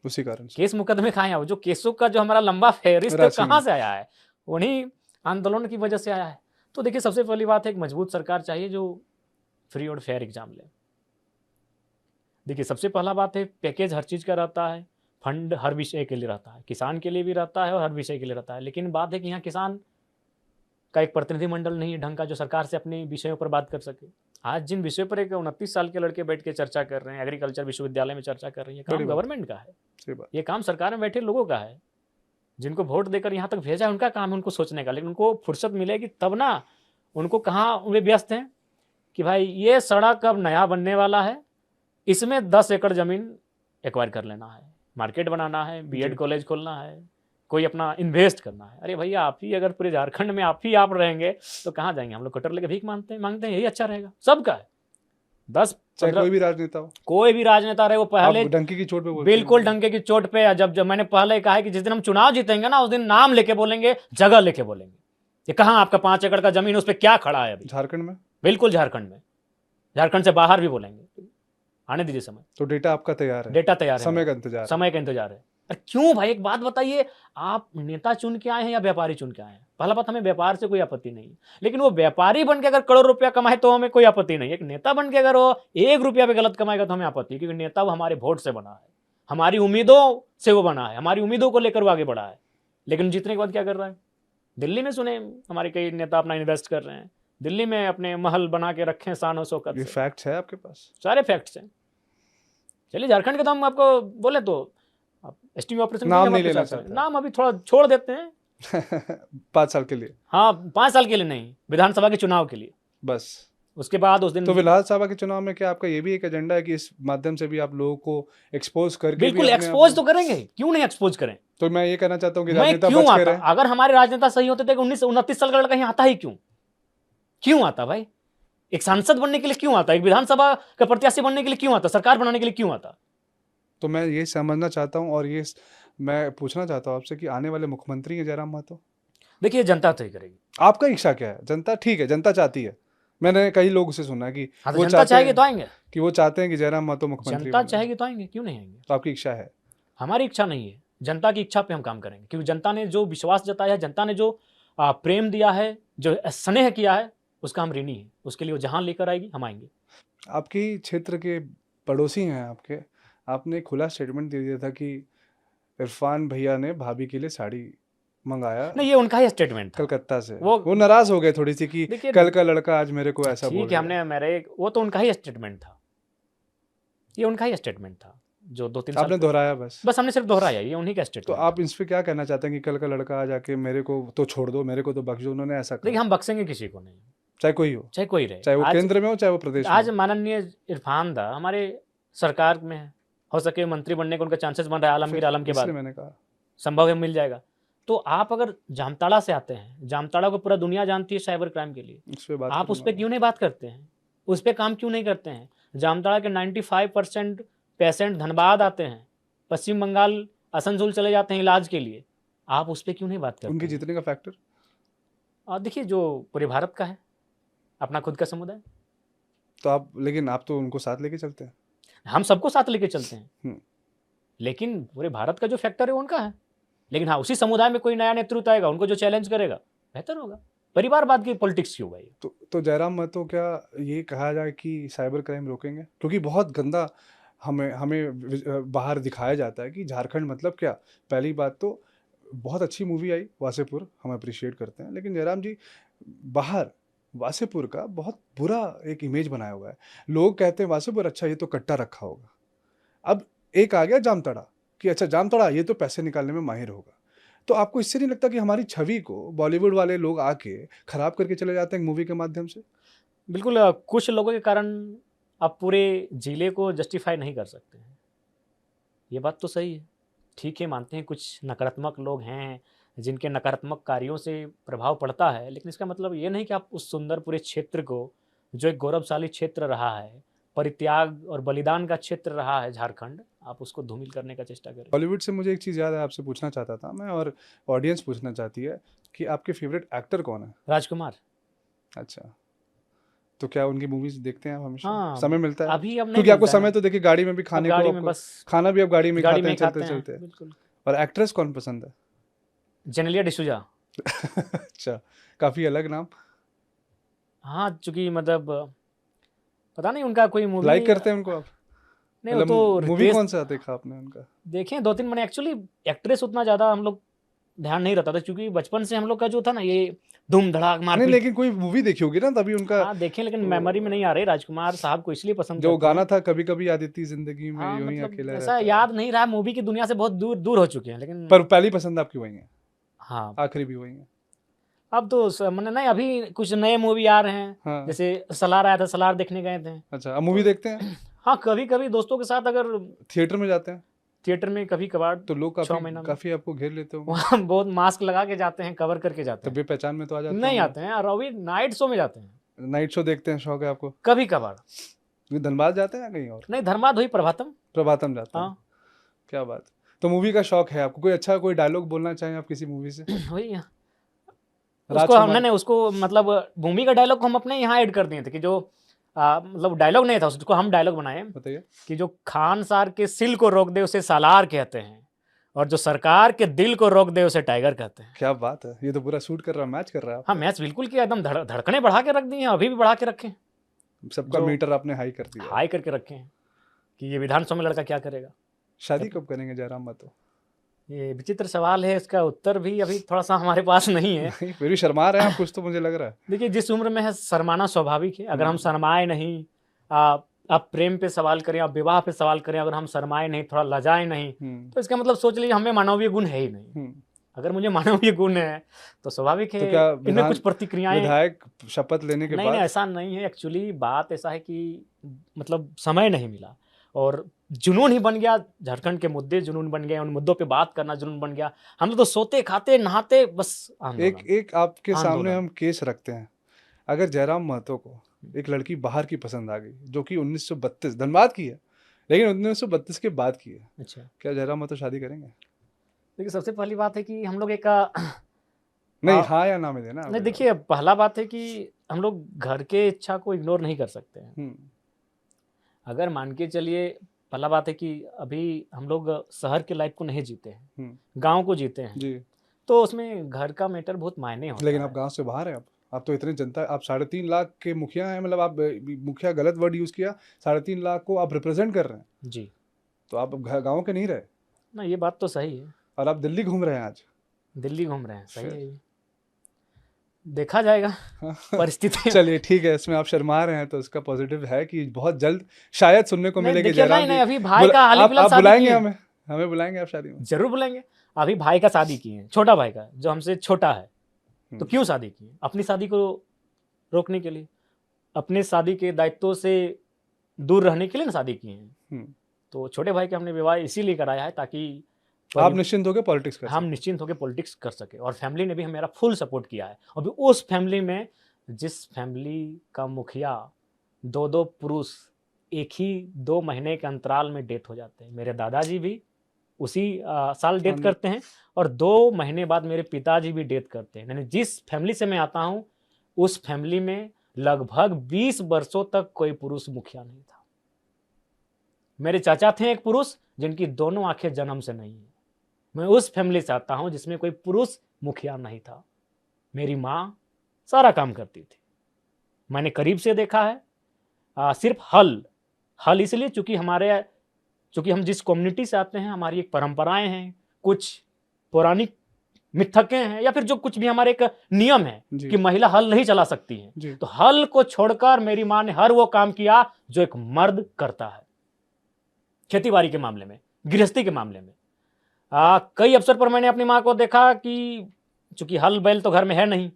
उसी कारण केस मुकदमे कहाँ हैं? जो केसों का जो हमारा लंबा फहरिस्त कहाँ से आया है? उन्हीं आंदोलन की वजह से आया है। तो देखिए, सबसे पहली बात है, एक मजबूत सरकार चाहिए जो फ्री और फेयर एग्जाम ले। देखिए, सबसे पहला बात है, पैकेज हर चीज़ का रहता है, फंड हर विषय के लिए रहता है, किसान के लिए भी रहता है और हर विषय के लिए रहता है। लेकिन बात है कि यहाँ किसान का एक प्रतिनिधिमंडल नहीं है ढंग का जो सरकार से अपने विषयों पर बात कर सके। आज जिन विषयों पर एक 29 साल के लड़के बैठ के चर्चा कर रहे हैं, एग्रीकल्चर विश्वविद्यालय में चर्चा कर रही है, काम गवर्नमेंट का है, ये काम सरकार में बैठे लोगों का है, जिनको वोट देकर यहाँ तक भेजा है, उनका काम है उनको सोचने का। लेकिन उनको फुर्सत मिलेगी तब ना, उनको कहाँ वे व्यस्त हैं कि भाई ये सड़क अब नया बनने वाला है, इसमें 10 एकड़ ज़मीन एक्वायर कर लेना है, मार्केट बनाना है, बीएड कॉलेज खोलना है, कोई अपना इन्वेस्ट करना है। अरे भैया, आप ही अगर पूरे झारखंड में आप रहेंगे तो कहाँ जाएंगे? हम लोग कटर लेके भीख मांगते हैं, यही अच्छा रहेगा। सबका है 10 चाहे कोई भी राजनेता हो, कोई भी राजनेता रहे, वो पहले डंके की चोट पे बोलते बिल्कुल डंके की चोट पे। जब मैंने पहले कहा है कि जिस दिन हम चुनाव जीतेंगे ना, उस दिन नाम लेके बोलेंगे, जगह लेके बोलेंगे कि कहाँ आपका 5 एकड़ का जमीन, उस पर क्या खड़ा है अभी झारखंड में। बिल्कुल झारखंड में, झारखंड से बाहर भी बोलेंगे। आने दीजिए समय। तो डेटा आपका तैयार है? डेटा तैयार है, समय का इंतजार है। अरे क्यों भाई, एक बात बताइए, आप नेता चुन के आए हैं या व्यापारी चुन के आए हैं? पहला बात, हमें व्यापार से कोई आपत्ति नहीं है, लेकिन वो व्यापारी बन के अगर करोड़ रुपया कमाए तो हमें कोई आपत्ति नहीं है। एक नेता बन के अगर वो 1 रुपया भी गलत कमाएगा तो हमें आपत्ति है, क्योंकि नेता वो हमारे वोट से बना है, हमारी उम्मीदों से वो बना है, हमारी उम्मीदों को लेकर वो आगे बढ़ा है। लेकिन जीतने के बाद क्या कर रहा है? दिल्ली में सुने हमारे कई नेता अपना इन्वेस्ट कर रहे हैं, दिल्ली में अपने महल बना के रखे शान शौकत। ये फैक्ट्स है आपके पास? सारे फैक्ट्स हैं। चलिए, झारखंड के तो हम आपको बोले तो एसटीवी ऑपरेशन नाम नहीं लेना चाहते, नाम अभी थोड़ा छोड़ देते हैं 5 साल के लिए। हाँ, 5 साल के लिए नहीं, विधानसभा के चुनाव के लिए बस। उसके बाद उस दिन तो विधानसभा के चुनाव में क्या आपका ये भी एक एजेंडा है कि इस माध्यम से भी आप लोगों को एक्सपोज करके? बिल्कुल एक्सपोज तो करेंगे, क्यों नहीं एक्सपोज करें। तो मैं ये कहना चाहता हूँ कि राजनेता क्यों आता? अगर हमारे राजनेता सही होते थे, 29 साल का लड़का यहाँ आता ही क्यों आता भाई? एक सांसद बनने के लिए क्यों आता? एक विधानसभा का प्रत्याशी बनने के लिए क्यों आता? सरकार बनाने के लिए क्यों आता? तो मैं ये समझना चाहता हूँ और ये मैं पूछना चाहता हूँ आपसे कि आने वाले मुख्यमंत्री हैं जयराम महतो? देखिए, जनता तय करेगी। आपका इच्छा क्या है? जनता ठीक है, जनता चाहती है, मैंने कई लोगों से सुना कि वो चाहेगी तो आएंगे, कि वो चाहते हैं कि जयराम महतो मुख्यमंत्री। जनता चाहेगी तो आएंगे, क्यों नहीं आएंगे? तो आपकी इच्छा है? हमारी इच्छा नहीं है, जनता की इच्छा पे हम काम करेंगे, क्योंकि जनता ने जो विश्वास जताया है, जनता ने जो प्रेम दिया है, जो स्नेह किया है, उसका हम ऋणी है। उसके लिए वो जहाँ लेकर आएगी हम आएंगे। आपकी क्षेत्र के पड़ोसी हैं आपके, आपने खुला स्टेटमेंट दे दिया था कि इरफान भैया ने भाभी के लिए साड़ी मंगाया। नहीं, ये उनका ही स्टेटमेंट था कलकत्ता से। वो नाराज हो गए थोड़ी सी कि कल का लड़का आज मेरे को ऐसा बोल रहा है। ठीक है, हमने मेरे वो तो उनका ही स्टेटमेंट था, ये उनका ही स्टेटमेंट था जो 2-3 साल आपने दोहराया, बस हमने सिर्फ दोहराया, ये उन्हीं का स्टेटमेंट। तो आप इस पे क्या कहना चाहते हैं कि कल का लड़का आ जाके मेरे को तो छोड़ दो, मेरे को तो बख्श दो? उन्होंने ऐसा कहा। देखिए, हम बख्शेंगे किसी को नहीं, चाहे कोई हो, चाहे कोई रहे, चाहे वो केंद्र में हो चाहे वो प्रदेश में। आज माननीय इरफान दा हमारे सरकार में है, हो सके मंत्री बनने का उनका चांसेस बन रहा है, आलमगीर आलम के बाद मैंने कहा संभव है मिल जाएगा। तो आप अगर जामताड़ा से आते हैं, जामताड़ा को पूरा दुनिया जानती है साइबर क्राइम के लिए, आप उस पर क्यों नहीं बात करते हैं? उस पर काम क्यों नहीं करते हैं? जामताड़ा के 95% पेशेंट धनबाद आते हैं, पश्चिम बंगाल आसनसोल चले जाते हैं इलाज के लिए, आप उस पर क्यों नहीं बात करते? उनके जीतने का फैक्टर देखिए, जो पूरे भारत का है, अपना खुद का समुदाय, तो आप, लेकिन आप तो उनको साथ लेके चलते हैं। हम सबको साथ लेके चलते हैं, लेकिन पूरे भारत का जो फैक्टर है वो उनका है। लेकिन हाँ, उसी समुदाय में कोई नया नेतृत्व आएगा, उनको जो चैलेंज करेगा बेहतर होगा। परिवारवाद की पॉलिटिक्स क्यों भाई? तो जयराम महतो, क्या ये कहा जाए कि साइबर क्राइम रोकेंगे? क्योंकि बहुत गंदा हमें बाहर दिखाया जाता है कि झारखंड मतलब क्या। पहली बात तो बहुत अच्छी मूवी आई वासेपुर, हम अप्रिशिएट करते हैं, लेकिन जयराम जी बाहर वासेपुर का बहुत बुरा एक इमेज बनाया हुआ है। लोग कहते हैं वासेपुर अच्छा, ये तो कट्टा रखा होगा। अब एक आ गया जामताड़ा, कि अच्छा जामताड़ा ये तो पैसे निकालने में माहिर होगा। तो आपको इससे नहीं लगता कि हमारी छवि को बॉलीवुड वाले लोग आके खराब करके चले जाते हैं मूवी के माध्यम से? बिल्कुल कुछ लोगों के कारण आप पूरे जिले को जस्टिफाई नहीं कर सकते हैं। ये बात तो सही है। ठीक है, मानते हैं कुछ नकारात्मक लोग हैं जिनके नकारात्मक कार्यों से प्रभाव पड़ता है, लेकिन इसका मतलब ये नहीं कि आप उस सुंदर पूरे क्षेत्र को, जो एक गौरवशाली क्षेत्र रहा है, परित्याग और बलिदान का क्षेत्र रहा है झारखंड, आप उसको धूमिल करने का चेष्टा करें। बॉलीवुड से मुझे एक चीज़ याद है, आपसे पूछना चाहता था मैं और ऑडियंस पूछना चाहती है कि आपके फेवरेट एक्टर कौन है? राजकुमार। अच्छा, तो क्या उनकी मूवीज देखते हैं आप हमेशा? हाँ, समय मिलता है? अभी अब नहीं क्योंकि आपको मिलता है। समय तो देखिए गाड़ी में भी अब खाने को गाड़ी में आपको बस खाना भी आप गाड़ी में गाड़ी खाते में हैं ही खाते चलते हैं, चलते। बिल्कुल। और एक्ट्रेस कौन पसंद है? जेनेलिया डिसूजा। अच्छा, काफी अलग नाम। हाँ, चूंकि मतलब पता नहीं उनका कोई मूवी लाइक करते हैं उनको आप? नहीं, वो मतलब तो मूवी रितेश कौन सा देखा आपने उनका? देखे दो तीन मैंने। एक्चुअली एक्ट्रेस उतना ज़्यादा हम लोग ध्यान नहीं रहता था, क्योंकि बचपन से हम लोग का जो था ना, ये धूम धड़ाक नहीं, मारपीट। लेकिन कोई मूवी देखी होगी ना तभी उनका। हाँ देखें, लेकिन मेमोरी में नहीं आ रही। राजकुमार साहब को इसलिए पसंद जो करते गाना हैं। था कभी कभी याद आती जिंदगी में, हाँ यूं ही मतलब अकेला ऐसा रहता है। याद नहीं रहा, मूवी की दुनिया से बहुत दूर दूर हो चुके हैं, लेकिन पर पहली पसंद आपकी वही है? हाँ, आखिरी भी वही है? अब तो मैंने नहीं, अभी कुछ नए मूवी आ रहे हैं। हाँ। जैसे सलार आया था, सलार देखने गए थे। अच्छा, अब मूवी देखते हैं? हाँ, कभी कभी दोस्तों के साथ, अगर थिएटर में जाते हैं थिएटर में कभी कभार तो लोग 6 काफी महीना में। काफी आपको घेर लेते होंगे? वहाँ बहुत मास्क लगा के जाते हैं, कवर करके जाते तब हैं। भी पहचान में तो आ जाते नहीं होंगे? आते हैं, और अभी नाइट शो में जाते हैं। नाइट शो देखते हैं, शौक है आपको? कभी कभार। ये धनबाद जाते हैं या कहीं और? नहीं, धर्माद हुई प्रभातम। प्रभातम जाते हैं? हाँ। क्या बात। तो मूवी का शौक है आपको? कोई अच्छा कोई डायलॉग बोलना चाहें आप किसी मूवी से? वही है। उसको राजकुमार। हमने नहीं, उसको मतलब भूमि का डायलॉग हम अपने यहाँ ऐड कर दिए थे, कि जो मतलब डायलॉग नहीं था, उसको हम डायलॉग बनाए बताइए। कि जो खान सार के सिल को रोक दे उसे सालार कहते हैं, और जो सरकार के दिल को रोक दे उसे टाइगर कहते हैं। क्या बात है, ये तो पूरा सूट कर रहा है, मैच कर रहा है हाँ, आपका। मैच बिल्कुल किया, एकदम धड़कने बढ़ा के रख दी हैं, अभी भी बढ़ा के रखे हैं। सबका जो मीटर आपने हाई कर दिया है। हाई करके रखे हैं कि ये विधानसभा में लड़का क्या करेगा। शादी कब करेंगे जयराम मातो? ये विचित्र सवाल है, इसका उत्तर भी अभी थोड़ा सा हमारे पास नहीं है। नहीं, फिर भी शर्मा रहे हैं आप कुछ तो, मुझे लग रहा है। देखिए, जिस उम्र में है शर्माना स्वाभाविक है। अगर हम शर्माए नहीं, आप प्रेम पे सवाल करें, आप विवाह पे सवाल करें, अगर हम शर्माए नहीं, थोड़ा लजाए नहीं, तो इसका मतलब सोच लीजिए हमें मानवीय गुण है ही नहीं। अगर मुझे मानवीय गुण है तो स्वाभाविक है तो क्या इनमें कुछ प्रतिक्रियाएं। विधायक शपथ लेने के नहीं बाद? नहीं, ऐसा नहीं है। एक्चुअली बात ऐसा है कि मतलब समय नहीं मिला, और जुनून ही बन गया। झारखंड के मुद्दे जुनून बन गए, उन मुद्दों पे बात करना जुनून बन गया। हम लोग तो सोते खाते नहाते बस आंदोलन। एक आपके सामने आंदोलन। हम केस रखते हैं। अगर जयराम महतो को एक लड़की बाहर की पसंद आ गई, जो कि 1932 धनबाद की है, लेकिन 1932 के बाद की है, अच्छा, क्या जयराम महतो शादी करेंगे? देखिए सबसे पहली बात है कि हम लोग एक नहीं, हाँ या ना में देना। नहीं, देखिए पहला बात है कि हम लोग घर के इच्छा को इग्नोर नहीं कर सकते हैं। अगर मान के चलिए, पहला बात है कि अभी हम लोग शहर के लाइफ को नहीं जीते हैं, गांव को जीते हैं जी। तो उसमें घर का मैटर बहुत मायने होता है। लेकिन आप गांव से बाहर हैं। आप तो इतने जनता, आप 3.5 लाख के मुखिया हैं। मतलब आप मुखिया गलत वर्ड यूज किया, 3.5 लाख को आप रिप्रेजेंट कर रहे हैं जी। तो आप गांव के नहीं रहे ना, ये बात तो सही है। और आप दिल्ली घूम रहे हैं आज। दिल्ली घूम रहे हैं, सही है ये। देखा जाएगा परिस्थिति। चलिए ठीक है, इसमें आप शर्मा रहे हैं तो इसका पॉजिटिव है कि बहुत जल्द शायद सुनने को मिलेगी जयराम जी। अभी भाई का हाल ही फिलहाल आप शादी बुलाएंगे की है। हमें बुलाएंगे आप शादी में? जरूर बुलाएंगे। अभी भाई का शादी किए हैं, छोटा भाई का, जो हमसे छोटा है। तो क्यों शादी की? अपनी शादी को रोकने के लिए, अपने शादी के दायित्वों से दूर रहने के लिए ना शादी की है। तो छोटे भाई का हमने विवाह इसीलिए कराया है ताकि आप निश्चिंत होकर पॉलिटिक्स कर हम निश्चिंत होकर पॉलिटिक्स कर सके। और फैमिली ने भी मेरा फुल सपोर्ट किया है। अभी उस फैमिली में, जिस फैमिली का मुखिया 2 पुरुष एक ही 2 महीने के अंतराल में डेथ हो जाते हैं। मेरे दादाजी भी उसी साल डेथ करते हैं, और 2 महीने बाद मेरे पिताजी भी डेथ करते हैं। यानी जिस फैमिली से मैं आता हूँ, उस फैमिली में लगभग 20 वर्षों तक कोई पुरुष मुखिया नहीं था। मेरे चाचा थे एक पुरुष, जिनकी दोनों आंखें जन्म से नहीं है। मैं उस फैमिली से आता हूं जिसमें कोई पुरुष मुखिया नहीं था। मेरी माँ सारा काम करती थी। मैंने करीब से देखा है। सिर्फ हल इसलिए चूंकि हम जिस कम्युनिटी से आते हैं, हमारी एक परंपराएं हैं, कुछ पौराणिक मिथकें हैं, या फिर जो कुछ भी हमारे एक नियम है कि महिला हल नहीं चला सकती है। तो हल को छोड़कर मेरी माँ ने हर वो काम किया जो एक मर्द करता है। खेती बाड़ी के मामले में, गृहस्थी के मामले में। कई अवसर पर मैंने अपनी माँ को देखा कि चूंकि हल बैल तो घर में है नहीं,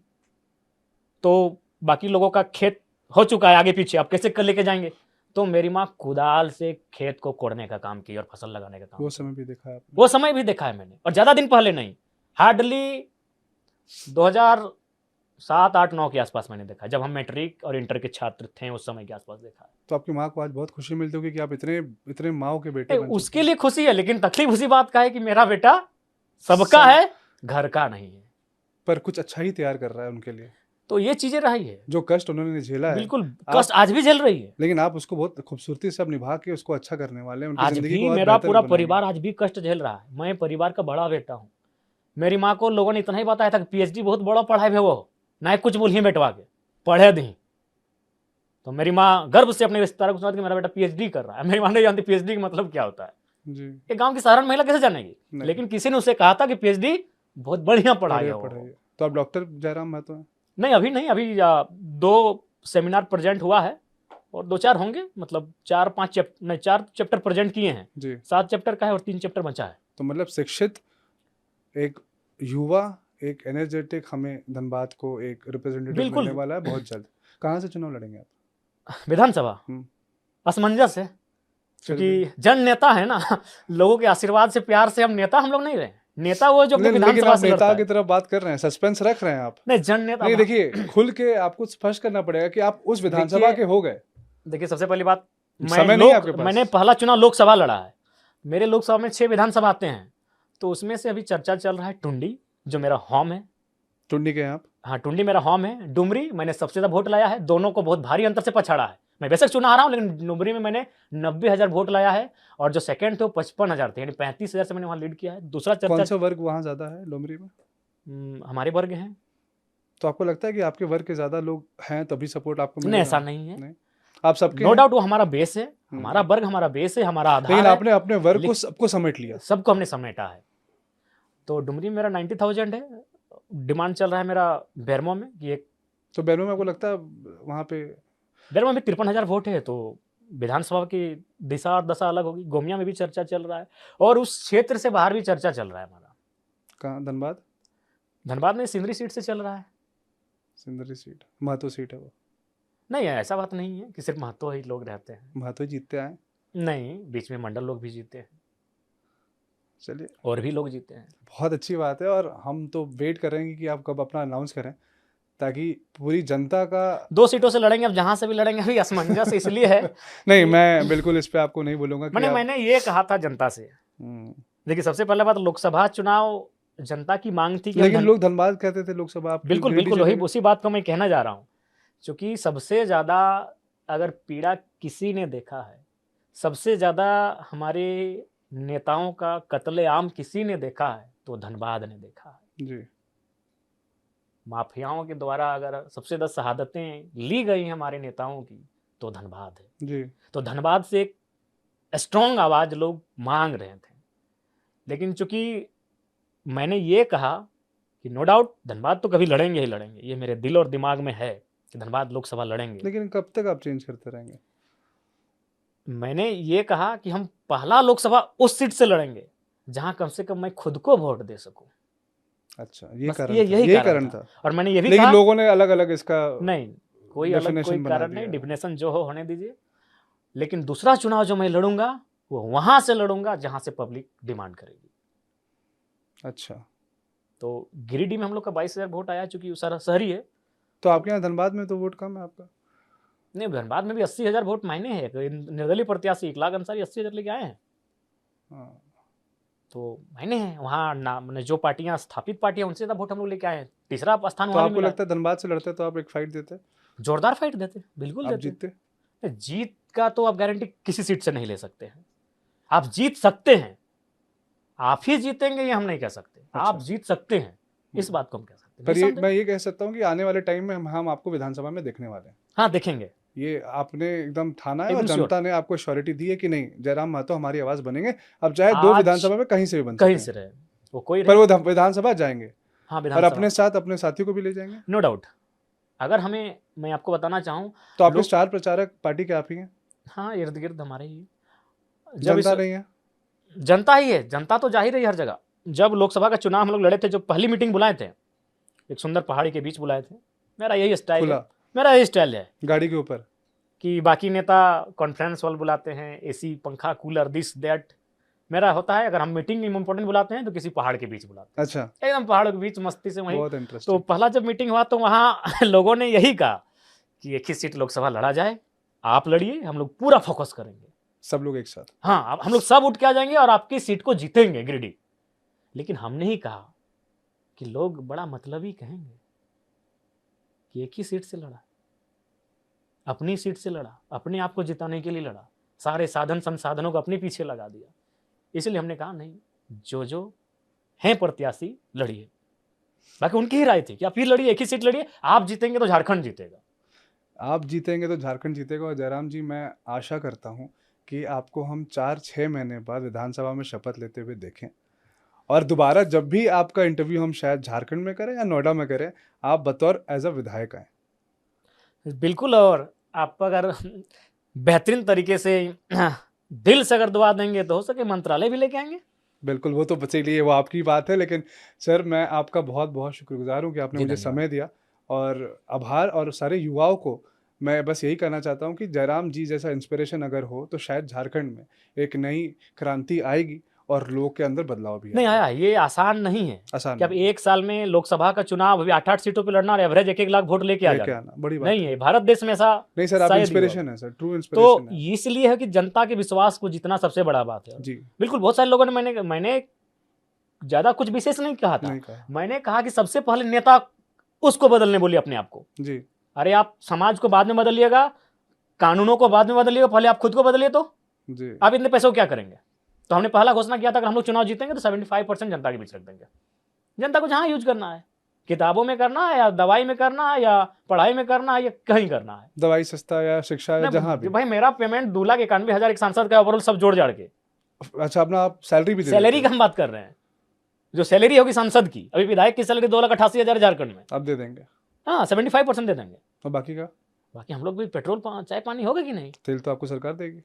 तो बाकी लोगों का खेत हो चुका है आगे पीछे, अब कैसे कर लेके जाएंगे, तो मेरी माँ कुदाल से खेत को कोड़ने का काम की और फसल लगाने का काम वो किया। समय भी देखा है आपने? वो समय भी देखा है मैंने, और ज्यादा दिन पहले नहीं, हार्डली 2007, 8, 9 के आसपास मैंने देखा, जब हम मैट्रिक और इंटर के छात्र थे उस समय के आसपास देखा है। तो आपकी माँ को आज बहुत खुशी मिलती होगी कि आप इतने इतने माओ के बेटे नहीं, बन चुके उसके हैं। लिए खुशी है, लेकिन तकलीफ उसी बात का है कि मेरा बेटा सबका सब- है, घर का नहीं है। पर कुछ अच्छा ही तैयार कर रहा है उनके लिए। तो ये चीजें रही है, जो कष्ट उन्होंने झेला है, बिल्कुल आप कष्ट आज भी झेल रही है। लेकिन आप उसको बहुत खूबसूरती से अब निभा के उसको अच्छा करने वाले हैं, उनकी आज जिंदगी भी को और मेरा बेहतर पूरा बनाएंगे। परिवार आज भी कष्ट झेल रहा है। मैं परिवार का बड़ा बेटा हूँ। मेरी माँ को लोगों ने इतना ही बताया था कि पीएचडी बहुत बड़ा पढ़ाई है वो, ना कुछ बोलिए बेटवा के पढ़े दी। तो मेरी माँ गर्व से अपने रिश्तेदारों को सुनाती कि मेरा बेटा पीएचडी कर रहा है। मेरी माँ नहीं जानती पीएचडी का मतलब क्या होता है। जी। एक गांव की साधारण महिला कैसे जानेगी, नहीं। लेकिन किसी ने उसे कहा था कि पीएचडी बहुत बढ़िया पढ़ाई है वो। पढ़ाई। तो आप डॉक्टर जयराम महतो हैं? नहीं, अभी नहीं, अभी 2 सेमिनार प्रेजेंट हुआ है और 2-4 होंगे, मतलब 4-5 नहीं 4 चैप्टर प्रेजेंट किए हैं जी। 7 चैप्टर का है और 3 चैप्टर बचा है। तो मतलब शिक्षित एक युवा, एक एनर्जेटिक हमें धनबाद को एक रिप्रेजेंटेटिव बिल्कुल। मिलने वाला है बहुत जल्द। कहाँ से चुनाव लड़ेंगे आप? विधानसभा असमंजस है, फिर क्योंकि जन नेता है ना, लोगों के आशीर्वाद से प्यार से हम नेता हम लोग नहीं रहे। नेता वो जो अपने लेकिन विधानसभा आप से लड़ता नेता है। की तरफ बात कर रहे हैं, सस्पेंस रख रहे हैं आप। नहीं, जन नेता नहीं, देखिए खुल के आपको स्पष्ट करना पड़ेगा कि आप उस विधानसभा के हो गए। देखिए, सबसे पहली बात, समय नहीं है आपके पास। मैंने पहला चुनाव लोकसभा लड़ा है। मेरे लोकसभा में 6 विधानसभा आते हैं, तो उसमें से अभी चर्चा चल रहा है टुंडी, जो मेरा होम है। टुंडी के हैं आप? हाँ, टुंडी मेरा होम है। डुमरी मैंने सबसे ज्यादा वोट लाया है, दोनों को बहुत भारी अंतर से पछाड़ा है। मैं बेशक चुनाव हारा हूं, लेकिन डुमरी में मैंने 90,000 वोट लाया है, और जो सेकंड थे वो 55,000 थे, यानी 35,000 से मैंने वहां लीड किया है। दूसरा कौन चर्चा सा वर्ग वहाँ ज्यादा है डुमरी में? हमारे वर्ग हैं। तो आपको लगता है कि आपके वर्ग के ज्यादा लोग हैं तभी सपोर्ट आपको नहीं, मिलेगा? ऐसा नहीं है। नहीं, आप सबके नो हैं। डाउट, वो हमारा बेस है, हमारा वर्ग हमारा बेस है, हमारा आधार लेकिन है। आपने अपने वर्ग को सबको समेट लिया। सबको हमने समेटा है। तो डुमरी में मेरा 90,000 है। डिमांड चल रहा है मेरा बैरमो में कि एक, तो बैरमो में आपको लगता है वहाँ पे? बैरमो में 53,000 वोट है, तो विधानसभा की दिशा और दशा अलग होगी। गोमिया में भी चर्चा चल रहा है, और उस क्षेत्र से बाहर भी चर्चा चल रहा है हमारा। कहाँ? धनबाद? धनबाद में सिंदरी सीट से चल रहा है। सिंदरी सीट महतो सीट है वो? नहीं, ऐसा बात नहीं है कि सिर्फ महतो ही लोग रहते हैं। महतो जीतते आए? नहीं, बीच में मंडल लोग भी जीते हैं, चलिए, और भी लोग जीते हैं। बहुत अच्छी बात है। और हम तो वेट करेंगे कि आप कब अपना अनाउंस करें, ताकि पूरी जनता का 2 सीटों से लड़ेंगे, अब जहां से भी लड़ेंगे। अभी असमंजस इसलिए है नहीं, मैं बिल्कुल इस पे आपको नहीं बोलूंगा कि मैंने ये कहा था जनता से। देखिए, सबसे पहले बात, लोकसभा चुनाव जनता की मांग थी कि लेकिन लोग धनबाद कहते थे लोकसभा आप बिल्कुल बिल्कुल वही उसी बात को मैं कहना जा रहा हूँ। क्योंकि सबसे ज्यादा अगर पीड़ा किसी ने देखा है, सबसे ज्यादा हमारे नेताओं का कत्लेआम किसी ने देखा है, तो धनबाद ने देखा है जी। माफियाओं के द्वारा अगर सबसे ज्यादा शहादतें ली गई हमारे नेताओं की, तो धनबाद है जी। तो धनबाद से एक स्ट्रॉन्ग आवाज लोग मांग रहे थे। लेकिन चूंकि मैंने ये कहा कि नो डाउट धनबाद तो कभी लड़ेंगे ही लड़ेंगे, ये मेरे दिल और दिमाग में है कि धनबाद लोकसभा लड़ेंगे। लेकिन कब तक आप चेंज करते रहेंगे? मैंने ये कहा कि हम पहला लोकसभा उस सीट से लड़ेंगे जहां कम से कम मैं खुद को वोट दे सकूं। अच्छा, ये बस कारण यही कारण था। और मैंने ये भी लेकिन कहा, लोगों ने अलग अलग इसका नहीं, कोई अलग कोई definition बना कारण दिया नहीं, है। डिफिनेशन जो हो होने दीजिए। लेकिन दूसरा चुनाव जो मैं लड़ूंगा वो वहां से लड़ूंगा जहां से पब्लिक डिमांड करेगी। अच्छा, तो गिरिडीह में हम लोग का 22,000 वोट आया, चूंकि वो सारा शहरी है। तो आपके यहाँ धनबाद में तो वोट कम है आपका? नहीं, धनबाद में भी 80,000 वोट मायने हैं। निर्दलीय प्रत्याशी 1 लाख अंसारी 80,000 लेके आए हैं, हाँ। तो मायने हैं वहाँ ना, जो पार्टियां स्थापित पार्टियां उनसे ज्यादा वोट हम लोग लेके आए हैं। तीसरा स्थान तो वहाँ भी आपको मिला। लगता है धनबाद से लड़ते तो आप एक फाइट देते? जोरदार फाइट देते, बिल्कुल आप देते। जीतते? जीत का तो आप गारंटी किसी सीट से नहीं ले सकते हैं। आप जीत सकते हैं, आप ही जीतेंगे ये हम नहीं कह सकते। आप जीत सकते हैं, इस बात को हम कह सकते हैं। पर ये मैं ये कह सकता हूँ कि आने वाले टाइम में हम आपको विधानसभा में देखने वाले हैं। हाँ, देखेंगे। ये आपने एकदम ठाना है और एकदम जनता ने आपको श्योरिटी दी है कि नहीं, जयराम महतो हमारी आवाज बनेंगे। अब चाहे 2 विधानसभा में कहीं से भी बन कहीं सकते से हैं, रहे वो कोई पर वो विधानसभा जाएंगे। हाँ, और विधानसभा अपने साथ अपने साथियों को भी ले जाएंगे। No doubt. अगर हमें, मैं आपको बताना चाहूँ तो आपके स्टार प्रचारक पार्टी के आप ही हैं? हाँ, इर्द गिर्द हमारे ही। जनता नहीं है? जनता ही है, जनता तो जाहिर है हर जगह। जब लोकसभा का चुनाव हम लोग लड़े थे, जो पहली मीटिंग बुलाए थे, एक सुंदर पहाड़ी के बीच बुलाए थे। मेरा यही स्टाइल है, खुला मेरा यही स्टाइल है गाड़ी के ऊपर। कि बाकी नेता कॉन्फ्रेंस हॉल बुलाते हैं, एसी पंखा कूलर दिस दैट। मेरा होता है अगर हम मीटिंग इंपॉर्टेंट बुलाते हैं तो किसी पहाड़ के बीच बुलाते अच्छा, हैं, एकदम पहाड़ के बीच मस्ती से वहीं। बहुत तो इंटरेस्टिंग। पहला जब मीटिंग हुआ तो वहाँ लोगों ने यही कहा कि एक ही सीट लोकसभा लड़ा जाए, आप लड़िए, हम लोग पूरा फोकस करेंगे, सब लोग एक साथ। हाँ अब हम लोग सब उठ के आ जाएंगे और आपकी सीट को जीतेंगे गिरिडीह। लेकिन हमने ही कहा कि लोग बड़ा मतलबी कहेंगे कि एक ही सीट से लड़ा, अपनी सीट से लड़ा, अपने आप को जिताने के लिए लड़ा, सारे साधन संसाधनों को अपने पीछे लगा दिया। इसलिए हमने कहा नहीं, जो हैं प्रत्याशी लड़िए। बाकी उनकी ही राय थी कि आप ही लड़िए, एक ही सीट लड़िए, आप जीतेंगे तो झारखंड जीतेगा। आप जीतेंगे तो झारखंड जीतेगा। और जयराम जी, मैं आशा करता हूँ कि आपको हम 4-6 महीने बाद विधानसभा में शपथ लेते हुए देखें, और दोबारा जब भी आपका इंटरव्यू हम शायद झारखंड में करें या नोएडा में करें, आप बतौर एज अ विधायक आए। बिल्कुल, और आप अगर बेहतरीन तरीके से दिल से अगर दुआ देंगे तो हो सके मंत्रालय भी लेके आएंगे। बिल्कुल, वो तो चलिए वो आपकी बात है, लेकिन सर मैं आपका बहुत बहुत शुक्रगुजार हूँ कि आपने जी मुझे धन्यवाद। समय दिया। और आभार। और सारे युवाओं को मैं बस यही कहना चाहता हूँ कि जयराम जी जैसा इंस्पिरेशन अगर हो तो शायद झारखंड में एक नई क्रांति आएगी और लोगों के अंदर बदलाव भी नहीं आएगा। आया, ये आसान नहीं है आसान कि अब नहीं है। एक साल में लोकसभा का चुनाव अभी 8-8 सीटों पे लड़ना और एवरेज 1-1 लाख वोट लेके आ लेके जाना, आना बड़ी बात नहीं है। है भारत देश में ऐसा नहीं सर, आप शायद ही हुआ। इंस्पिरेशन है सर, ट्रू तो इंस्पिरेशन है। इसलिए है कि जनता के विश्वास को जितना सबसे बड़ा बात है। जी, बिल्कुल, बहुत सारे लोगों ने मैंने ज्यादा कुछ विशेष नहीं कहा था, नहीं कहा। मैंने कहा कि सबसे पहले नेता उसको बदलने बोलिए अपने आप को। जी, अरे आप समाज को बाद में बदलिएगा, कानूनों को बाद में बदलिएगा, पहले आप खुद को बदलिए। तो जी, आप इतने पैसों क्या करेंगे? तो हमने पहला घोषणा किया था कि हम लोग चुनाव जीतेंगे तो 75% जनता के बीच रख देंगे। जनता को जहां यूज करना है, किताबों में करना है या दवाई में करना है या पढ़ाई में करना है या कहीं करना है। दवाई सस्ता या शिक्षा या जहाँ भी। भाई मेरा पेमेंट 2,91,000 एक सांसद का ओवरऑल सब जोड़ जाड़ के, अच्छा, अपना आप सैलरी भी दे सैलरी देते का हम बात कर रहे हैं, जो सैलरी होगी सांसद की। अभी विधायक की सैलरी 2,88,000 झारखंड में। हैं? आप दे देंगे। हाँ 75% दे देंगे। और बाकी का बाकी हम लोग भी पेट्रोल चाय पानी होगा कि नहीं? तेल तो आपको सरकार देगी।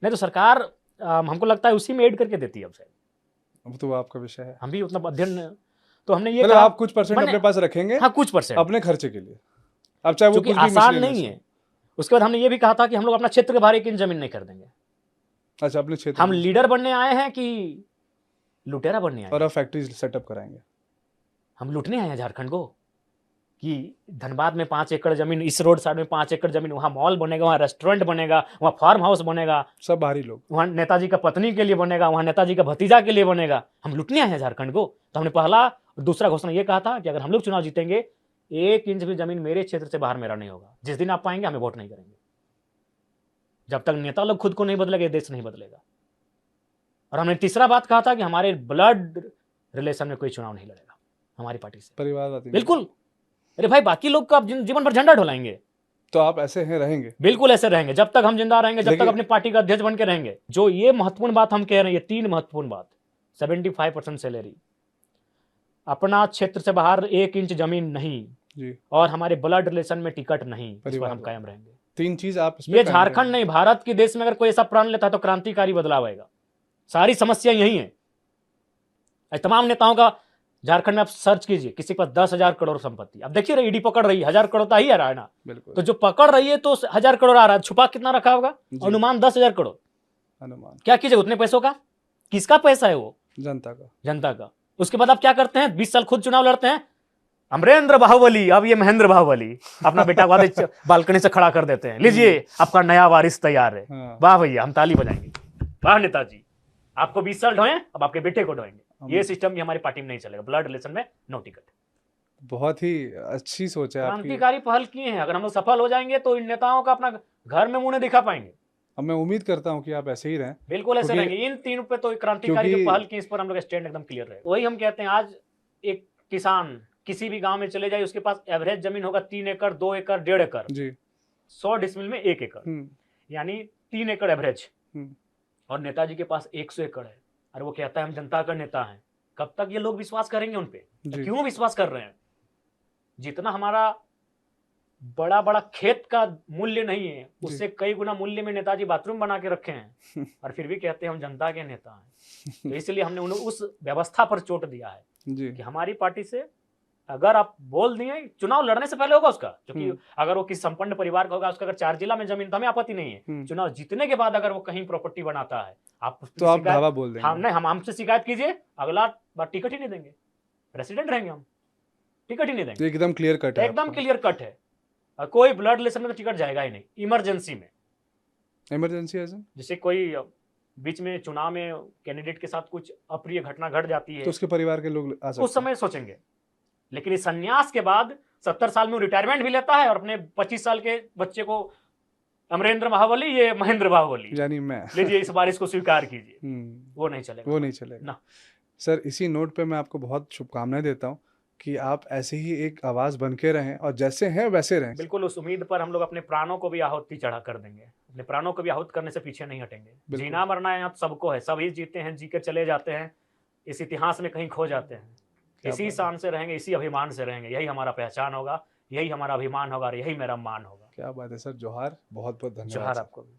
नहीं तो सरकार हमको लगता है उसी में ऐड करके देती है अब शायद। अब तो वो आपका विषय है। हम भी उतना अध्ययन, तो हमने ये मतलब कहा आप कुछ परसेंट मैंने, अपने पास रखेंगे। हाँ कुछ परसेंट अपने खर्चे के लिए। अब चाहे वो क्योंकि कुछ भी आसान miscellaneous नहीं हो। है। उसके बाद हमने ये भी कहा था कि हम लोग अपना क्षेत्र के बाहर एक इंच जमीन नहीं खरीदेंगे। अच्छा, अपने क्षेत्र हम में। लीडर बनने आए हैं कि लुटेरा बनने आए और हैं? आप फैक्ट्री सेटअप कराएंगे। हम लूटने आए हैं झारखंड को कि धनबाद में 5 एकड़ जमीन, इस रोड साइड में 5 एकड़ जमीन, वहां मॉल बनेगा, वहां रेस्टोरेंट बनेगा, वहां फार्म हाउस बनेगा, सब बाहरी लोग। वहां नेताजी का पत्नी के लिए बनेगा, वहां नेताजी का भतीजा के लिए बनेगा। हम लूटने आए हैं झारखंड को। तो हमने पहला दूसरा घोषणा ये कहा था कि अगर हम लोग चुनाव जीतेंगे 1 इंच भी जमीन मेरे क्षेत्र से बाहर मेरा नहीं होगा। जिस दिन आप पाएंगे हमें वोट नहीं करेंगे। जब तक नेता लोग खुद को नहीं बदलेगा देश नहीं बदलेगा। और हमने तीसरा बात कहा था कि हमारे ब्लड रिलेशन में कोई चुनाव नहीं लड़ेगा हमारी पार्टी से। परिवारवादी। बिल्कुल। अरे भाई बाकी लोग का जीवन भर झंडा ढोलाएंगे, तो आप ऐसे हैं, रहेंगे। बिल्कुल ऐसे रहेंगे जब तक हम जिंदा रहेंगे, जब तक लेकिन- अपनी पार्टी का अध्यक्ष बन के रहेंगे। जो ये महत्वपूर्ण बात हम कह रहे हैं, ये 3 महत्वपूर्ण बात, 75% सैलरी, अपना क्षेत्र से बाहर 1 इंच जमीन नहीं, जी, और हमारे ब्लड रिलेशन में टिकट नहीं, इस पर परिवार हम वाला। कायम रहेंगे। 3 चीज आप इस पे ये कायम झारखंड रहेंगे। नहीं, भारत के देश में अगर कोई ऐसा प्रण लेता है तो क्रांतिकारी बदलाव आएगा। सारी समस्या यही है। तमाम नेताओं का झारखंड में आप सर्च कीजिए, किसी के पास 10,000 करोड़ संपत्ति। अब देखिए ईडी पकड़ रही है, 1,000 करोड़ तो ही आ रहा है ना। बिल्कुल। तो जो पकड़ रही है तो 1,000 करोड़ आ रहा है, छुपा कितना रखा होगा? जी। अनुमान 10,000 करोड़। अनुमान। क्या कीजिए उतने पैसों का? किसका पैसा है वो? जनता का। जनता का। उसके बाद आप क्या करते हैं? 20 साल खुद चुनाव लड़ते हैं, अमरेंद्र बाहुबली, अब ये महेंद्र बाहुबली, अपना बेटा बालकनी से खड़ा कर देते हैं, लीजिए आपका नया वारिस तैयार है। हाँ। वाह भैया, हम ताली बजाएंगे, वाह नेताजी, आपको 20 साल ढोए, अब आपके बेटे को ढोएंगे। ये सिस्टम भी हमारी पार्टी में नहीं चलेगा। ब्लड रिलेशन में नो टिकट। बहुत ही अच्छी सोच है आपकी। क्रांतिकारी पहल किए हैं। अगर हम लोग सफल हो जाएंगे तो इन नेताओं का अपना घर में मुंह नहीं दिखा पाएंगे। अब मैं उम्मीद करता हूँ कि आप ऐसे ही रहें। बिल्कुल ऐसे क्योंकि- रहेंगे। इन 3 पे तो क्रांतिकारी जो क्योंकि- पहल की, इस पर हम लोग स्टैंड एकदम क्लियर रहे। वही हम कहते हैं, आज एक किसान किसी भी गांव में चले जाए, उसके पास एवरेज जमीन होगा 3 एकड़, 2 एकड़, 1.5 एकड़। जी। 100 डिसमिल में 1 एकड़, यानी 3 एकड़ एवरेज। और नेताजी के पास 100 एकड़ है। और वो कहता है हम जनता का नेता हैं। कब तक ये लोग विश्वास करेंगे उन पे? जी। क्यों विश्वास कर रहे हैं? जितना हमारा बड़ा बड़ा खेत का मूल्य नहीं है, उससे कई गुना मूल्य में नेताजी बाथरूम बना के रखे हैं और फिर भी कहते हैं हम जनता के नेता हैं। तो इसलिए हमने उन्हें उस व्यवस्था पर चोट दिया है जी कि हमारी पार्टी से अगर आप बोल दिए, चुनाव लड़ने से पहले होगा उसका, क्योंकि अगर वो किसी संपन्न परिवार का होगा, उसका अगर 4 जिला में जमीन तो हमें आपत्ति नहीं है। चुनाव जीतने के बाद अगर वो कहीं प्रॉपर्टी बनाता है, आप तो आप धावा बोल देंगे। हम नहीं, हम हमसे शिकायत कीजिए, अगला बार टिकट ही नहीं देंगे, प्रेसिडेंट रहेंगे हम, टिकट ही नहीं देंगे। एकदम क्लियर कट है, एकदम क्लियर कट है। कोई ब्लड रिलेशन में तो टिकट जाएगा ही नहीं। इमरजेंसी में, इमरजेंसी एज जैसे कोई बीच में चुनाव में कैंडिडेट के साथ कुछ अप्रिय घटना घट जाती है तो उसके परिवार के लोग आ सकते उस समय सोचेंगे। लेकिन इस संन्यास के बाद 70 साल में वो रिटायरमेंट भी लेता है और अपने 25 साल के बच्चे को अमरेंद्र महाबली, ये महेंद्र बाहुबली, यानी मैं लीजिए इस बार इसको स्वीकार कीजिए, वो नहीं चलेगा, वो नहीं चलेगा ना। सर, इसी नोट पे मैं आपको बहुत शुभकामनाएं देता हूँ कि आप ऐसे ही एक आवाज़ बन के रहें और जैसे हैं वैसे रहें। बिल्कुल, उस उम्मीद पर हम लोग अपने प्राणों को भी आहुति चढ़ा कर देंगे, अपने प्राणों को भी आहूत करने से पीछे नहीं हटेंगे। जीना मरना यहाँ सबको है, सभी जीते हैं, जी के चले जाते हैं, इस इतिहास में कहीं खो जाते हैं। इसी शान से रहेंगे, इसी अभिमान से रहेंगे, यही हमारा पहचान होगा, यही हमारा अभिमान होगा और यही मेरा मान होगा। क्या बात है सर, जोहार, बहुत बहुत धन्यवाद। जोहार आपको भी।